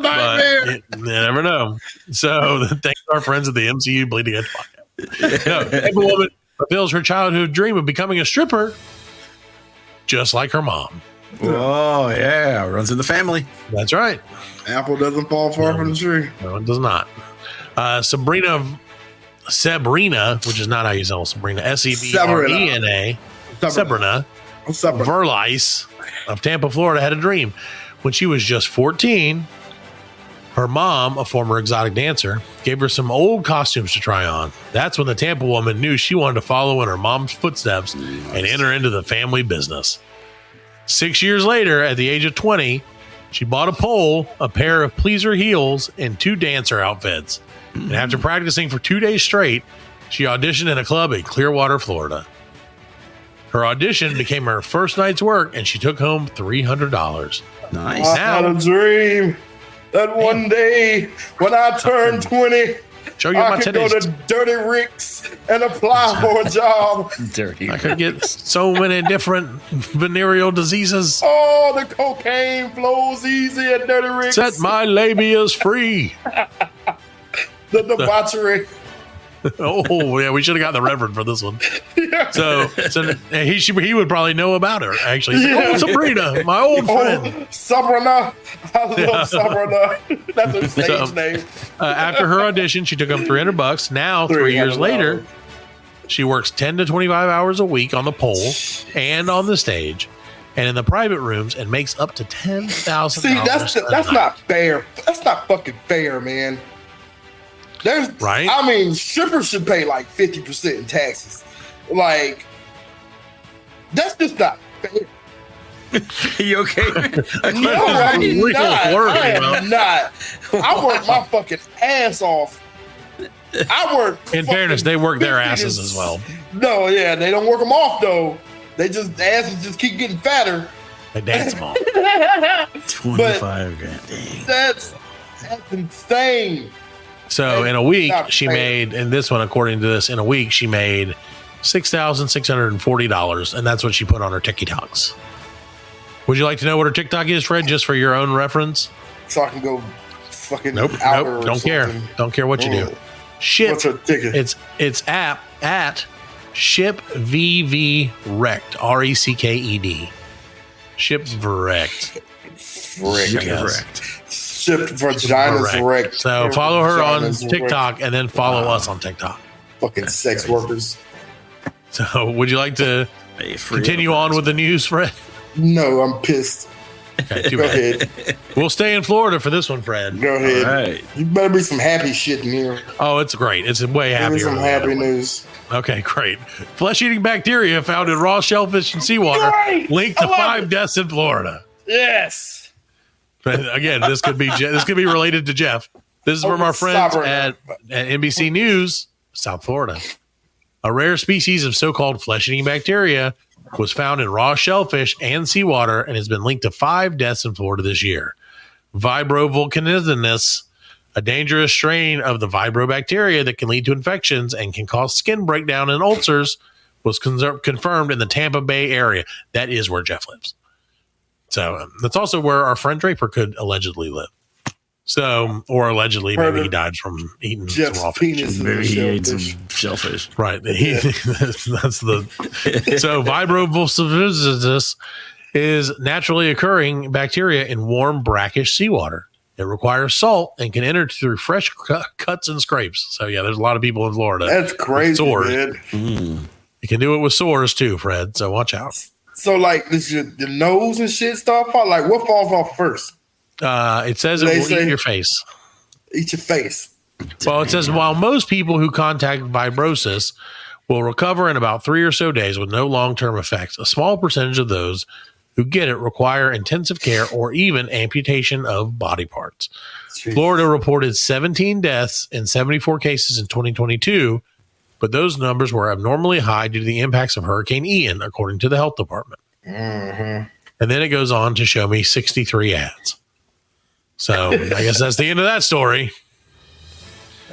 But you never know. So thanks to our friends at the MCU Bleeding Edge podcast. No, a woman fulfills her childhood dream of becoming a stripper, just like her mom. Oh yeah, runs in the family. That's right. Apple doesn't fall far from the tree. No, it does not. Sabrina, which is not how you spell Sabrina. Sebrena. Sabrina Verlice of Tampa, Florida, had a dream. When she was just 14, her mom, a former exotic dancer, gave her some old costumes to try on. That's when the Tampa woman knew she wanted to follow in her mom's footsteps and enter into the family business. 6 years later, at the age of 20, she bought a pole, a pair of pleaser heels, and 2 dancer outfits. And after practicing for 2 days straight, she auditioned in a club in Clearwater, Florida. Her audition became her first night's work, and she took home $300. Nice. I had a dream that one day when I turned 20, I could go to Dirty Rick's and apply for a job. I could get so many different venereal diseases. Oh, the cocaine flows easy at Dirty Rick's. Set my labias free. The debauchery. Oh, yeah, we should have got the Reverend for this one. Yeah. So he would probably know about her, actually. Yeah. Oh, Sabrina, my old friend. Sabrina. I love Sabrina. That's her stage name. After her audition, she took home $300. Now, 3 years later, She works 10 to 25 hours a week on the pole and on the stage and in the private rooms and makes up to $10,000. See, that's not fair. That's not fucking fair, man. Right? I mean, strippers should pay like 50% in taxes. Like, that's just not fair. You okay? No, I'm not. I am not. I work my fucking ass off. I work. In fairness, they work their asses as well. No, yeah, they don't work them off though. They just the asses just keep getting fatter. They dance them off. 25 grand. Dang. That's insane. So in a week, she made, and this one, according to this, in a week she made $6,640, and that's what she put on her TikToks. Would you like to know what her TikTok is, Fred, just for your own reference? So I can go fucking Nope. Don't care. Don't care what you do. Ship. What's her ticket? It's at Ship VV Rect, RECKED. Ship Vrect. Shipped vaginas wrecked. So follow her on TikTok and then follow us on TikTok. Fucking sex workers. So would you like to continue on with the news, Fred? No, I'm pissed. Okay, Go ahead. We'll stay in Florida for this one, Fred. Go ahead. All right. You better be some happy shit in here. Oh, it's great. It's way Give me happier. some happy news. Okay, great. Flesh-eating bacteria found in raw shellfish and seawater linked to 5 deaths in Florida. Yes. Again, this could be related to Jeff. This is from our friends at NBC News, South Florida. A rare species of so-called flesh-eating bacteria was found in raw shellfish and seawater and has been linked to 5 deaths in Florida this year. Vibrovolcanismus, a dangerous strain of the vibrobacteria that can lead to infections and can cause skin breakdown and ulcers, was confirmed in the Tampa Bay area. That is where Jeff lives. So that's also where our friend Draper could allegedly live. So, or allegedly, maybe he died from eating Jeff's some raw fish. penis. Maybe he ate some shellfish. Right. That's the. So, vibrovolcanismus is naturally occurring bacteria in warm, brackish seawater. It requires salt and can enter through fresh cuts and scrapes. So, yeah, there's a lot of people in Florida. That's crazy, man. You can do it with sores too, Fred. So, watch out. So, like, this your nose and shit stuff out? Like, what falls off first? It says it will eat your face. Eat your face. Well, it says while most people who contact fibrosis will recover in about 3 or so days with no long-term effects, a small percentage of those who get it require intensive care or even amputation of body parts. Jeez. Florida reported 17 deaths in 74 cases in 2022, but those numbers were abnormally high due to the impacts of Hurricane Ian, according to the health department. Mm-hmm. And then it goes on to show me 63 ads. So I guess that's the end of that story.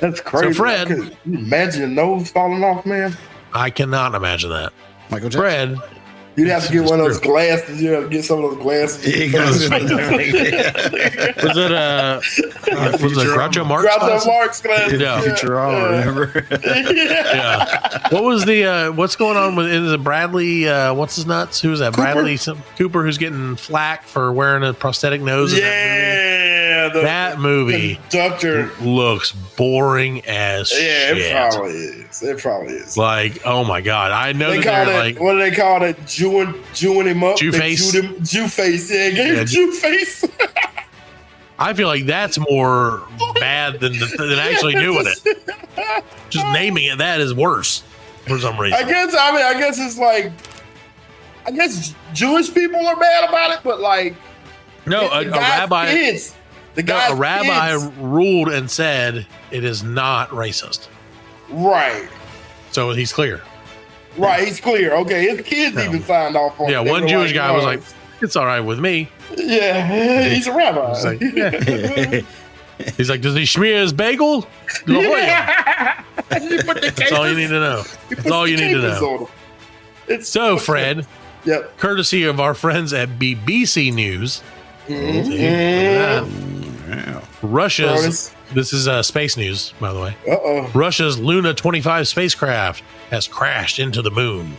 That's crazy. So Fred, can you imagine your nose falling off, man? I cannot imagine that. Michael Jackson. Fred, you'd have to get one of those glasses. You have to get some of those glasses. Was it Groucho Marx? Groucho Marx glasses. Yeah. Futurama, remember? Yeah. What was the what's going on with is it Bradley? What's his nuts? Who's that? Cooper? Bradley Cooper, who's getting flack for wearing a prosthetic nose. Yeah, that movie. Doctor looks boring as shit. It probably is. It probably is. Like, oh my god, I know they that call it. like, what do they call it? Jewing him up. Jew face. Jew face. Yeah, gave him Jew face. I feel like that's more bad than actually doing it. Just naming it that is worse for some reason. I guess it's like, I guess Jewish people are mad about it, but like, no, a rabbi. A rabbi ruled and said it is not racist. Right. So he's clear. Right, he's clear. Okay, his kids even signed off on it. Yeah, one Jewish guy was like, "It's all right with me." Yeah, he's a rabbi. He's like, yeah. He's like, does he smear his bagel? Yeah. That's all you need to know. That's all you need to know. So, Fred, yep. Courtesy of our friends at BBC News, Russia's, this is space news, by the way. Uh-oh. Russia's Luna 25 spacecraft has crashed into the moon.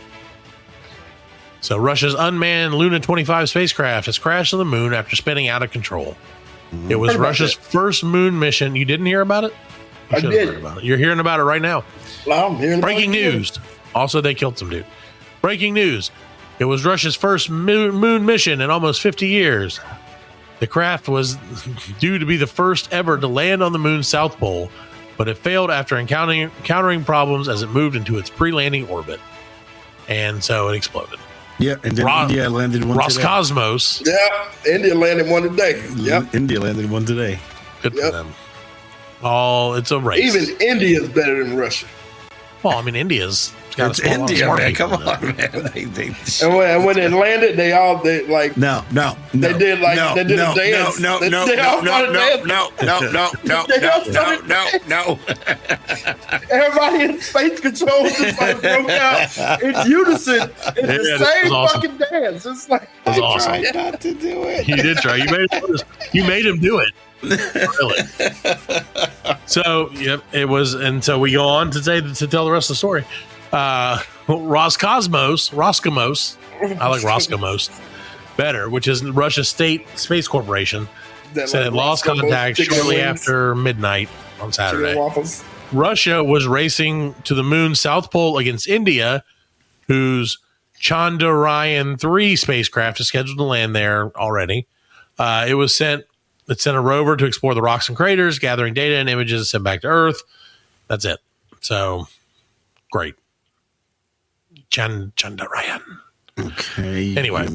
So Russia's unmanned Luna 25 spacecraft has crashed on the moon after spinning out of control. It was Russia's first moon mission. You didn't hear about it? I did. Heard about it. You're hearing about it right now. Well, I'm hearing Breaking news. Also, they killed some dude. Breaking news. It was Russia's first moon mission in almost 50 years. The craft was due to be the first ever to land on the moon's south pole, but it failed after encountering problems as it moved into its pre-landing orbit. And so it exploded. Yeah, and then India landed one Roscosmos. today. Yeah, India landed one today. Yep. India landed one today. Good for them. It's a race. Even India's better than Russia. Well, I mean, India's got It's a small India, smart man. people Come in it. on, man. And when it landed, they like No. They did like they did a dance. No. Everybody in space control just like broke out in unison in the same fucking dance. It's like It was awesome. tried not to do it. You did try. You made him do it. Really. So, yep, it was. And so we go on to tell the rest of the story. Roscosmos, I like Roscosmos better, which is Russia's state space corporation, said it lost contact shortly after midnight on Saturday. Russia was racing to the moon's south pole against India, whose Chandrayaan-3 spacecraft is scheduled to land there already. It sent a rover to explore the rocks and craters, gathering data and images sent back to Earth. That's it. So, great. Chandrayaan. Okay. Anyway,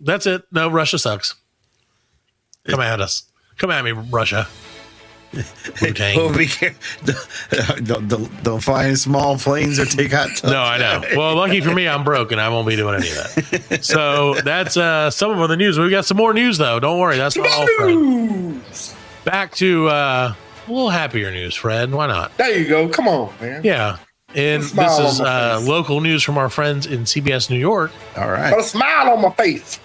that's it. No, Russia sucks. Come at us. Come at me, Russia. Well, don't fly in small planes or take hot tubs. No, I know. Well, lucky for me, I'm broke and I won't be doing any of that. So that's some of the news. We've got some more news, though. Don't worry. That's not all, Fred. Back to a little happier news, Fred. Why not? There you go. Come on, man. Yeah. And this is local news from our friends in CBS New York. All right. Got a smile on my face.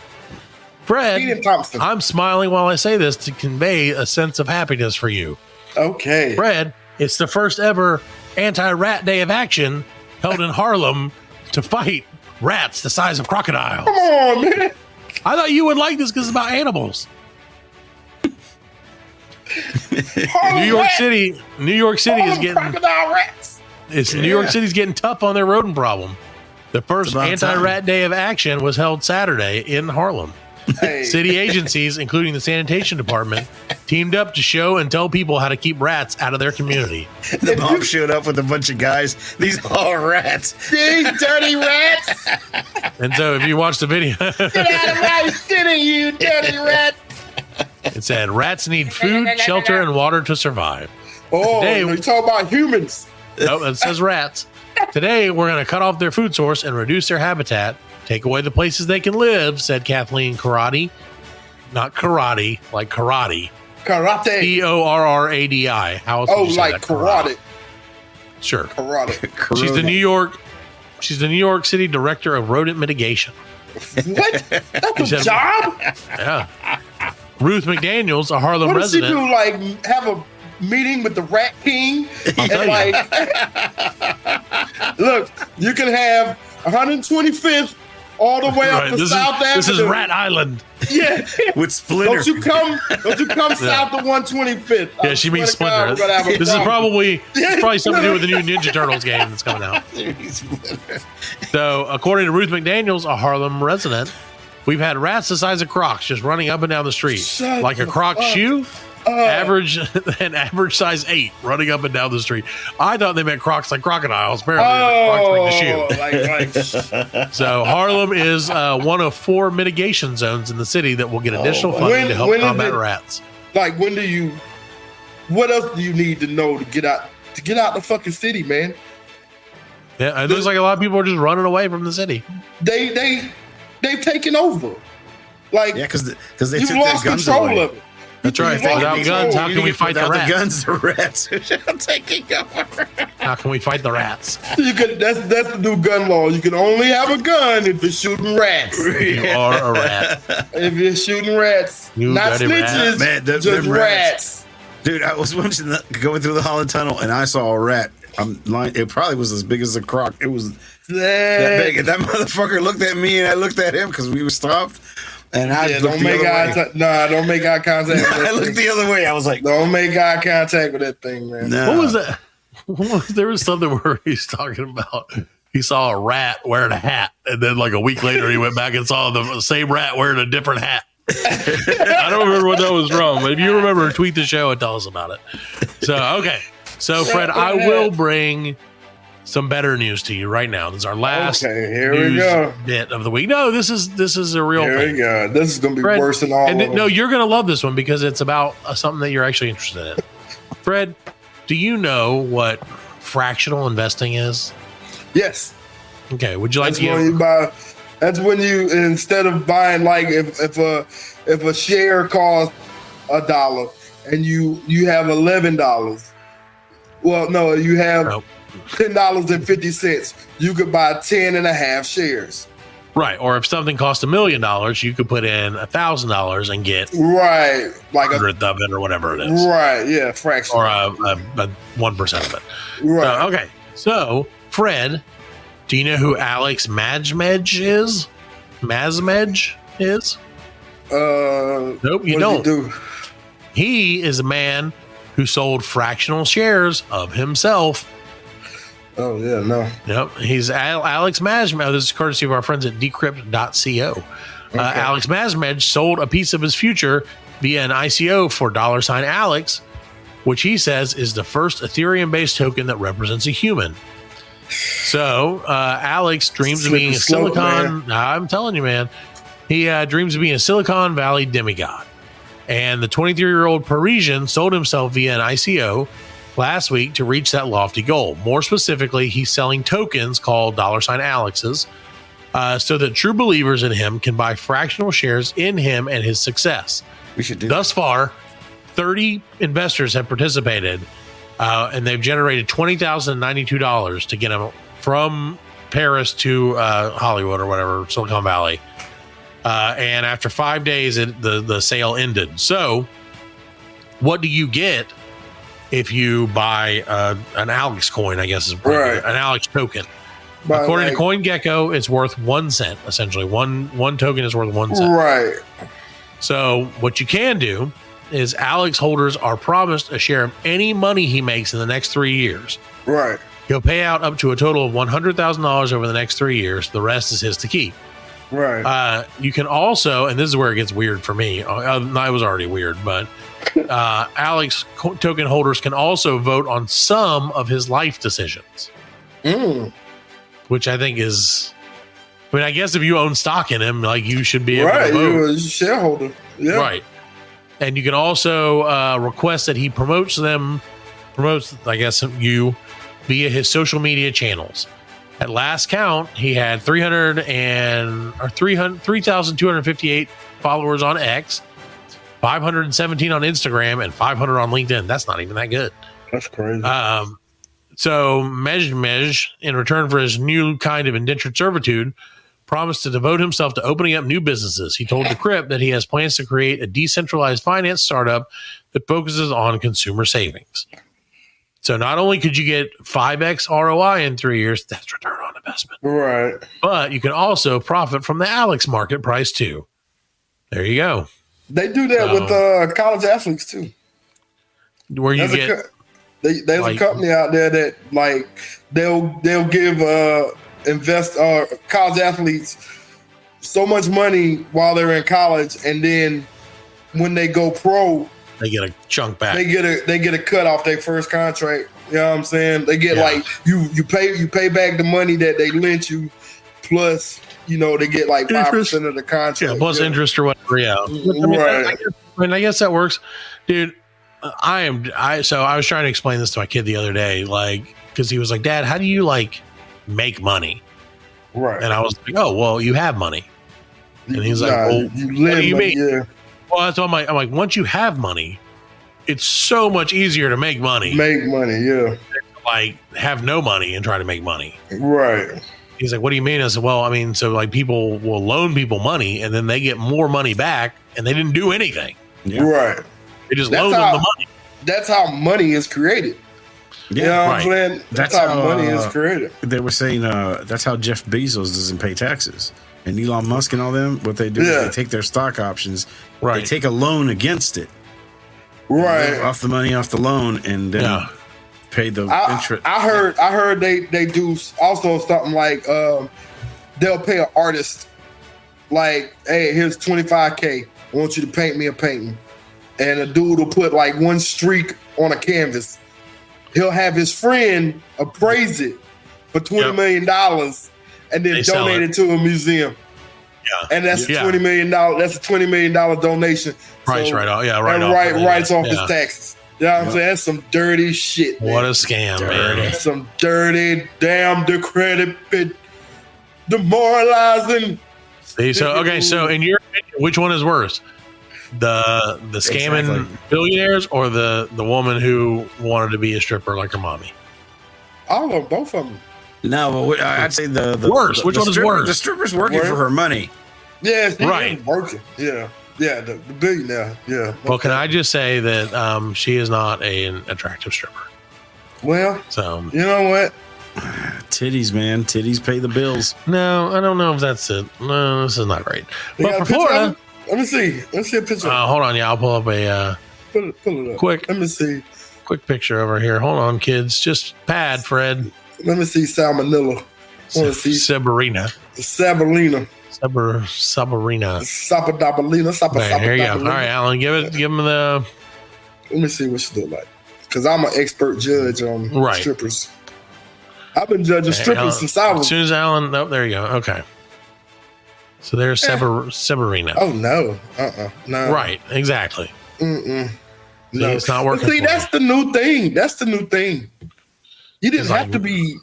Fred, I'm smiling while I say this to convey a sense of happiness for you. Okay. Fred, it's the first ever anti-rat day of action held in Harlem to fight rats the size of crocodiles. Come on, man. I thought you would like this because it's about animals. New York City is getting crocodile rats. New York City's getting tough on their rodent problem. The first anti-rat day of action was held Saturday in Harlem. Hey. City agencies, including the sanitation department, teamed up to show and tell people how to keep rats out of their community. The mom showed up with a bunch of guys. These are rats. These dirty rats. And so if you watch the video, Get out of my city, you dirty rat. It said, rats need food, shelter, and water to survive. Oh, Today, we talk about humans. No, it says rats. Today, we're going to cut off their food source and reduce their habitat, take away the places they can live, said Kathleen Karate. Not karate, like karate. Karate. Corradi. How else would you say like that? karate. Sure. Karate. She's the New York City Director of Rodent Mitigation. What? That's a job? Yeah. Ruth McDaniels, a Harlem What does resident. she do? Like have a meeting with the Rat King and like, look, you can have 125th all the way up to South Avenue. This is Rat Island. Yeah, with Splinter. Don't you come south of 125th? Yeah, she means Splinter. This is probably something to do with the new Ninja Turtles game that's coming out. So, according to Ruth McDaniels, a Harlem resident, we've had rats the size of crocs just running up and down the street. Like a croc shoe, average size 8 running up and down the street. I thought they meant crocs like crocodiles. Apparently, crocs like the shoe. So Harlem is one of 4 mitigation zones in the city that will get additional funding to help combat rats. Like, what else do you need to know to get out the fucking city, man? Yeah, it looks like a lot of people are just running away from the city. They've taken over. Like, yeah, because they you've took lost their guns control away. of it. That's right. Without guns, how can we fight the rats? Without the guns, the rats are taking over. How can we fight the rats? That's the new gun law. You can only have a gun if you're shooting rats. You are a rat. If you're shooting rats, not snitches, just rats. Dude, I was once going through the Holland Tunnel and I saw a rat. I'm lying. It probably was as big as a croc. It was that big. And that motherfucker looked at me and I looked at him because we were stopped. And I don't make eye contact. I looked the other way. I was like, don't make eye contact with that thing, man. No. What was that? There was something where he's talking about he saw a rat wearing a hat, and then like a week later he went back and saw the same rat wearing a different hat. I don't remember what that was from, but if you remember, tweet the show and tell us about it. So okay, so Fred, I will bring some better news to you right now. This is our last news bit of the week. No, this is a real thing. Here we go. This is going to be Fred, worse than all of them. No, you're going to love this one because it's about something that you're actually interested in. Fred, do you know what fractional investing is? Yes. Okay. Would you like to when you buy? That's when you, instead of buying, like if a share costs $1 and you have $11. Well, no, you have $10.50. You could buy 10.5 shares. Right. Or if something costs $1 million, you could put in $1,000 and get like 100th of it or whatever it is. Right. Yeah. Fraction. Or a 1% of it. Right. Okay. So, Fred, do you know who Alex Mazmej is? Mazmej is? Nope, you don't. He is a man who sold fractional shares of himself. Oh, yeah, no. Yep. He's Alex Mazmej. This is courtesy of our friends at decrypt.co. Okay. Alex Mazmej sold a piece of his future via an ICO for $Alex, which he says is the first Ethereum-based token that represents a human. So Alex dreams of being a I'm telling you, man. He dreams of being a Silicon Valley demigod. And the 23-year-old Parisian sold himself via an ICO last week to reach that lofty goal. More specifically, he's selling tokens called $Alexes so that true believers in him can buy fractional shares in him and his success. We should do Thus far, 30 investors have participated, and they've generated $20,092 to get him from Paris to Hollywood or whatever, Silicon Valley. And after 5 days, the sale ended. So what do you get if you buy an Alex coin, I guess is an Alex token? According to CoinGecko, it's worth 1 cent, essentially. One token is worth 1 cent. Right. So what you can do is Alex holders are promised a share of any money he makes in the next 3 years. Right. He'll pay out up to a total of $100,000 over the next 3 years. The rest is his to keep. Right. You can also, and this is where it gets weird for me. I was already weird, but Alex token holders can also vote on some of his life decisions, which I think is. I mean, I guess if you own stock in him, like you should be able to vote. You're a shareholder. Yeah. Right. And you can also request that he promotes, I guess, you via his social media channels. At last count, he had 3,258 followers on X, 517 on Instagram, and 500 on LinkedIn. That's not even that good. That's crazy. So Mej, in return for his new kind of indentured servitude, promised to devote himself to opening up new businesses. He told Decrypt that he has plans to create a decentralized finance startup that focuses on consumer savings. So not only could you get 5x ROI in 3 years, that's return on investment. Right. But you can also profit from the Alex market price too. There you go. They do that with college athletes too. Where you get there's a company out there that like they'll give college athletes so much money while they're in college, and then when they go pro, they get a chunk back. They get a cut off their first contract. You know what I'm saying? They get like you pay back the money that they lent you, plus they get like 5% of the contract. Yeah, plus interest or whatever. Yeah, right. I guess that works, dude. I was trying to explain this to my kid the other day, like because he was like, "Dad, how do you like make money?" Right. And I was like, "Oh, well, you have money." And he's like, "Well, what do you mean?" Yeah. Well, that's what I'm like. Once you have money, it's so much easier to make money. Make money, yeah. Like have no money and try to make money. Right. He's like, "What do you mean?" I said, "Well, I mean, so like people will loan people money and then they get more money back and they didn't do anything. Yeah. Right. They just loaned them the money. That's how money is created. Yeah, you know what I'm saying? That's how money is created. They were saying that's how Jeff Bezos doesn't pay taxes. And Elon Musk and all them, what they do is they take their stock options, they take a loan against it. Right. Off the money, off the loan, and then Paid the interest. I heard they do also something like they'll pay an artist like, hey, here's $25K. I want you to paint me a painting. And a dude will put like one streak on a canvas. He'll have his friend appraise it for $20 million and then donate it to a museum. Yeah. And that's $20 million. That's a $20 million donation. Price so, right off. Yeah, writes off his taxes. You know what I'm saying? That's some dirty shit, man. What a scam, man. Some dirty, damn decrepit, demoralizing. See, so in your opinion, which one is worse? The scamming billionaires or the woman who wanted to be a stripper like her mommy? All of them, both of them. No, but I'd say the worse. Which one is worse? The stripper's working for her money. Yeah, right. Working. Yeah. Yeah, the billionaire. Yeah. Well, can I just say that she is not an attractive stripper? Well, so you know what? Titties, man. Titties pay the bills. No, I don't know if that's it. No, this is not right. But for Florida, let me see. Let's see a picture. Hold on, I'll pull up a pull it up. Quick. Let me see. Quick picture over here. Hold on, kids. Just pad, Fred. Let me see salmonella. I want to see Sabrina. Sabrina. Sabrina. Sapadobalina. Here you go. All right, Alan, give him the. Let me see what she look like, because I'm an expert judge on strippers. I've been judging strippers since I was. As soon as Alan, there you go. Okay. So there's Sabrina. Oh no! No. Right. Exactly. No, it's not working. See, that's the new thing. That's the new thing. You didn't have to be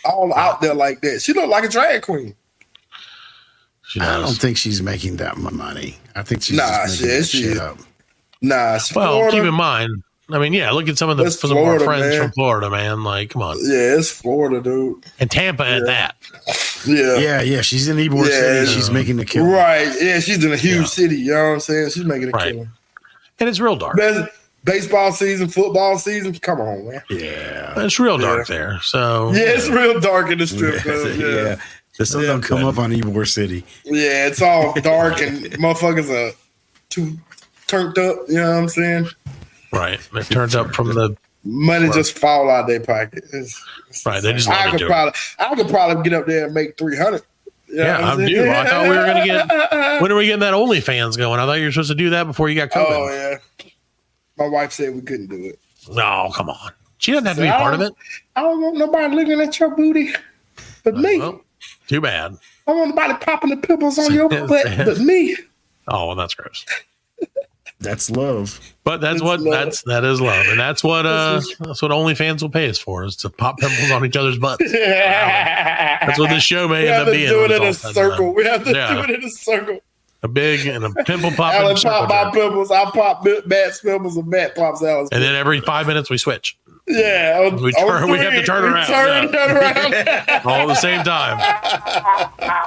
all out there like that. She looked like a drag queen. I don't think she's making that much money. I think she's just making shit up. Well, Florida. Keep in mind. I mean, yeah, look at some of our friends from Florida, man. Like, come on. Yeah, it's Florida, dude. And Tampa at that. Yeah. She's in Ybor City. She's making the kill. Right. Yeah, she's in a huge city. You know what I'm saying? She's making a kill. And it's real dark. Baseball season, football season. Come on, man. Yeah. It's real dark there. So yeah, it's real dark in the strip club. Yeah. The sun don't come up on Ybor City. Yeah, it's all dark and motherfuckers are too turned up. You know what I'm saying? Right. It turns up from the money just fall out their pocket. Right. They just I could probably get up there and make 300. I do. I thought we were going to get. When are we getting that OnlyFans going? I thought you were supposed to do that before you got COVID. Oh yeah. My wife said we couldn't do it. No, come on. She doesn't have to be part of it. I don't want nobody looking at your booty, but me. Well, too bad. I want nobody popping the pimples on your butt, but me. Oh, well, that's gross. That's love. But that is love, and that's what OnlyFans will pay us for, is to pop pimples on each other's butts. That's what this show may end up being. We have to do it in a circle. We have to do it in a circle. A big and a pimple pop. Alan pop my pimples. I pop Matt's pimples, and Matt pops Alan's. And then every 5 minutes we switch. Yeah, we have to turn around. Turn around. All at the same time.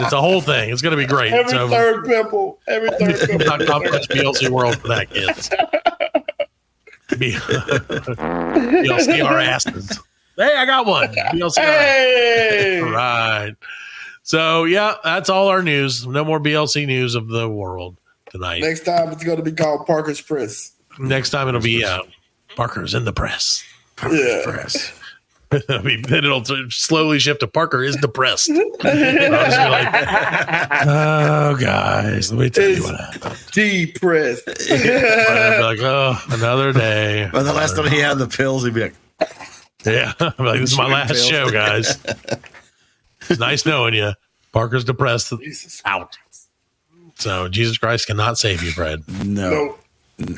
It's a whole thing. It's going to be great. Every third pimple. Not complex BLC world for that, kids. BLC our asses. Hey, I got one. BLC. Hey. All right. So, yeah, that's all our news. No more BLC news of the world tonight. Next time it's going to be called Parker's Press. Next time it'll be Parker's in the press. Parker's Press. Then it'll slowly shift to Parker is depressed. Oh, guys, let me tell you what happened. Depressed. I'd be like, oh, another day. Well, the last time he had the pills, he'd be like, yeah, like, this is my last show, guys. It's nice knowing you. Parker's depressed. Out. So Jesus Christ cannot save you, Fred. No.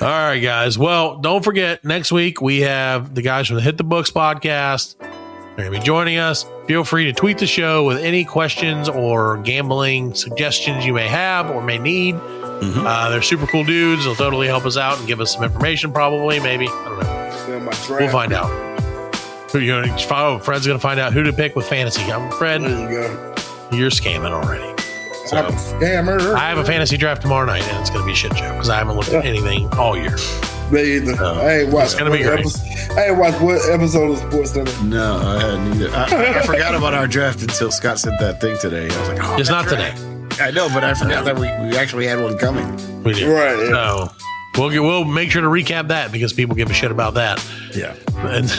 All right, guys. Well, don't forget, next week we have the guys from the Hit the Books podcast. They're going to be joining us. Feel free to tweet the show with any questions or gambling suggestions you may have or may need. They're super cool dudes. They'll totally help us out and give us some information, probably, maybe. I don't know. We'll find out. Fred's going to find out who to pick with fantasy. Fred, there you go. You're scamming already. So, I'm a scammer. I have a fantasy draft tomorrow night, and it's going to be a shit show because I haven't looked at anything all year. Me either. I ain't watched. It's going to be great. I ain't watched what episode of Sports Center. No, I hadn't either. I forgot about our draft until Scott said that thing today. I was like, oh, it's not right. today. I know, but I forgot that we actually had one coming. We do. Right. Yeah. So, We'll make sure to recap that because people give a shit about that. Yeah. And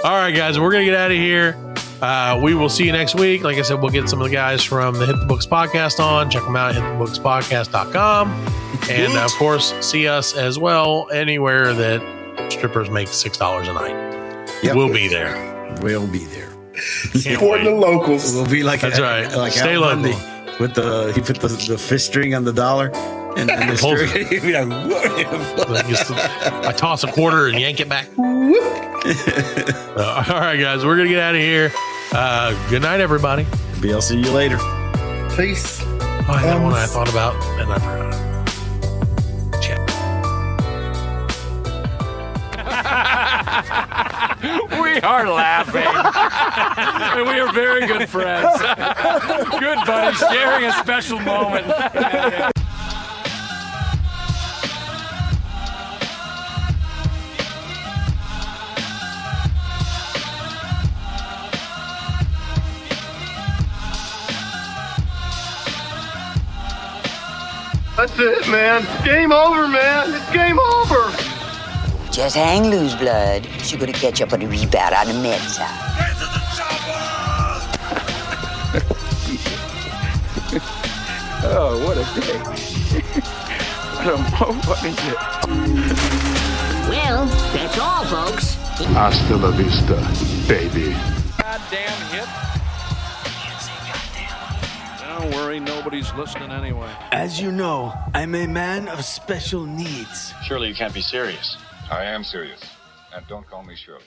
all right, guys, we're gonna get out of here. We will see you next week. Like I said, we'll get some of the guys from the Hit the Books podcast on. Check them out at hitthebookspodcast.com. And of course, see us as well anywhere that strippers make $6 a night. Yep. We'll be there. We'll be there. Support the locals. We'll be like That's right. Like Stay Al local. Bundy with he put the fish string on the dollar and the string. He'd be like, I toss a quarter and yank it back. All right, guys, we're gonna get out of here. Good night, everybody. I'll see you later. Peace. Oh, I had one I thought about and I forgot. We are laughing. And we are very good friends. Good buddies, sharing a special moment. That's it, man. Game over, man. It's game over. Just hang loose, blood. She's gonna catch up on the rebound on the med side. Get to the chopper! Oh, what a day. What a motherfucking day. Well, that's all, folks. Hasta la vista, baby. Goddamn hit. Don't worry, nobody's listening anyway. As you know, I'm a man of special needs. Surely you can't be serious. I am serious. And don't call me Shirley.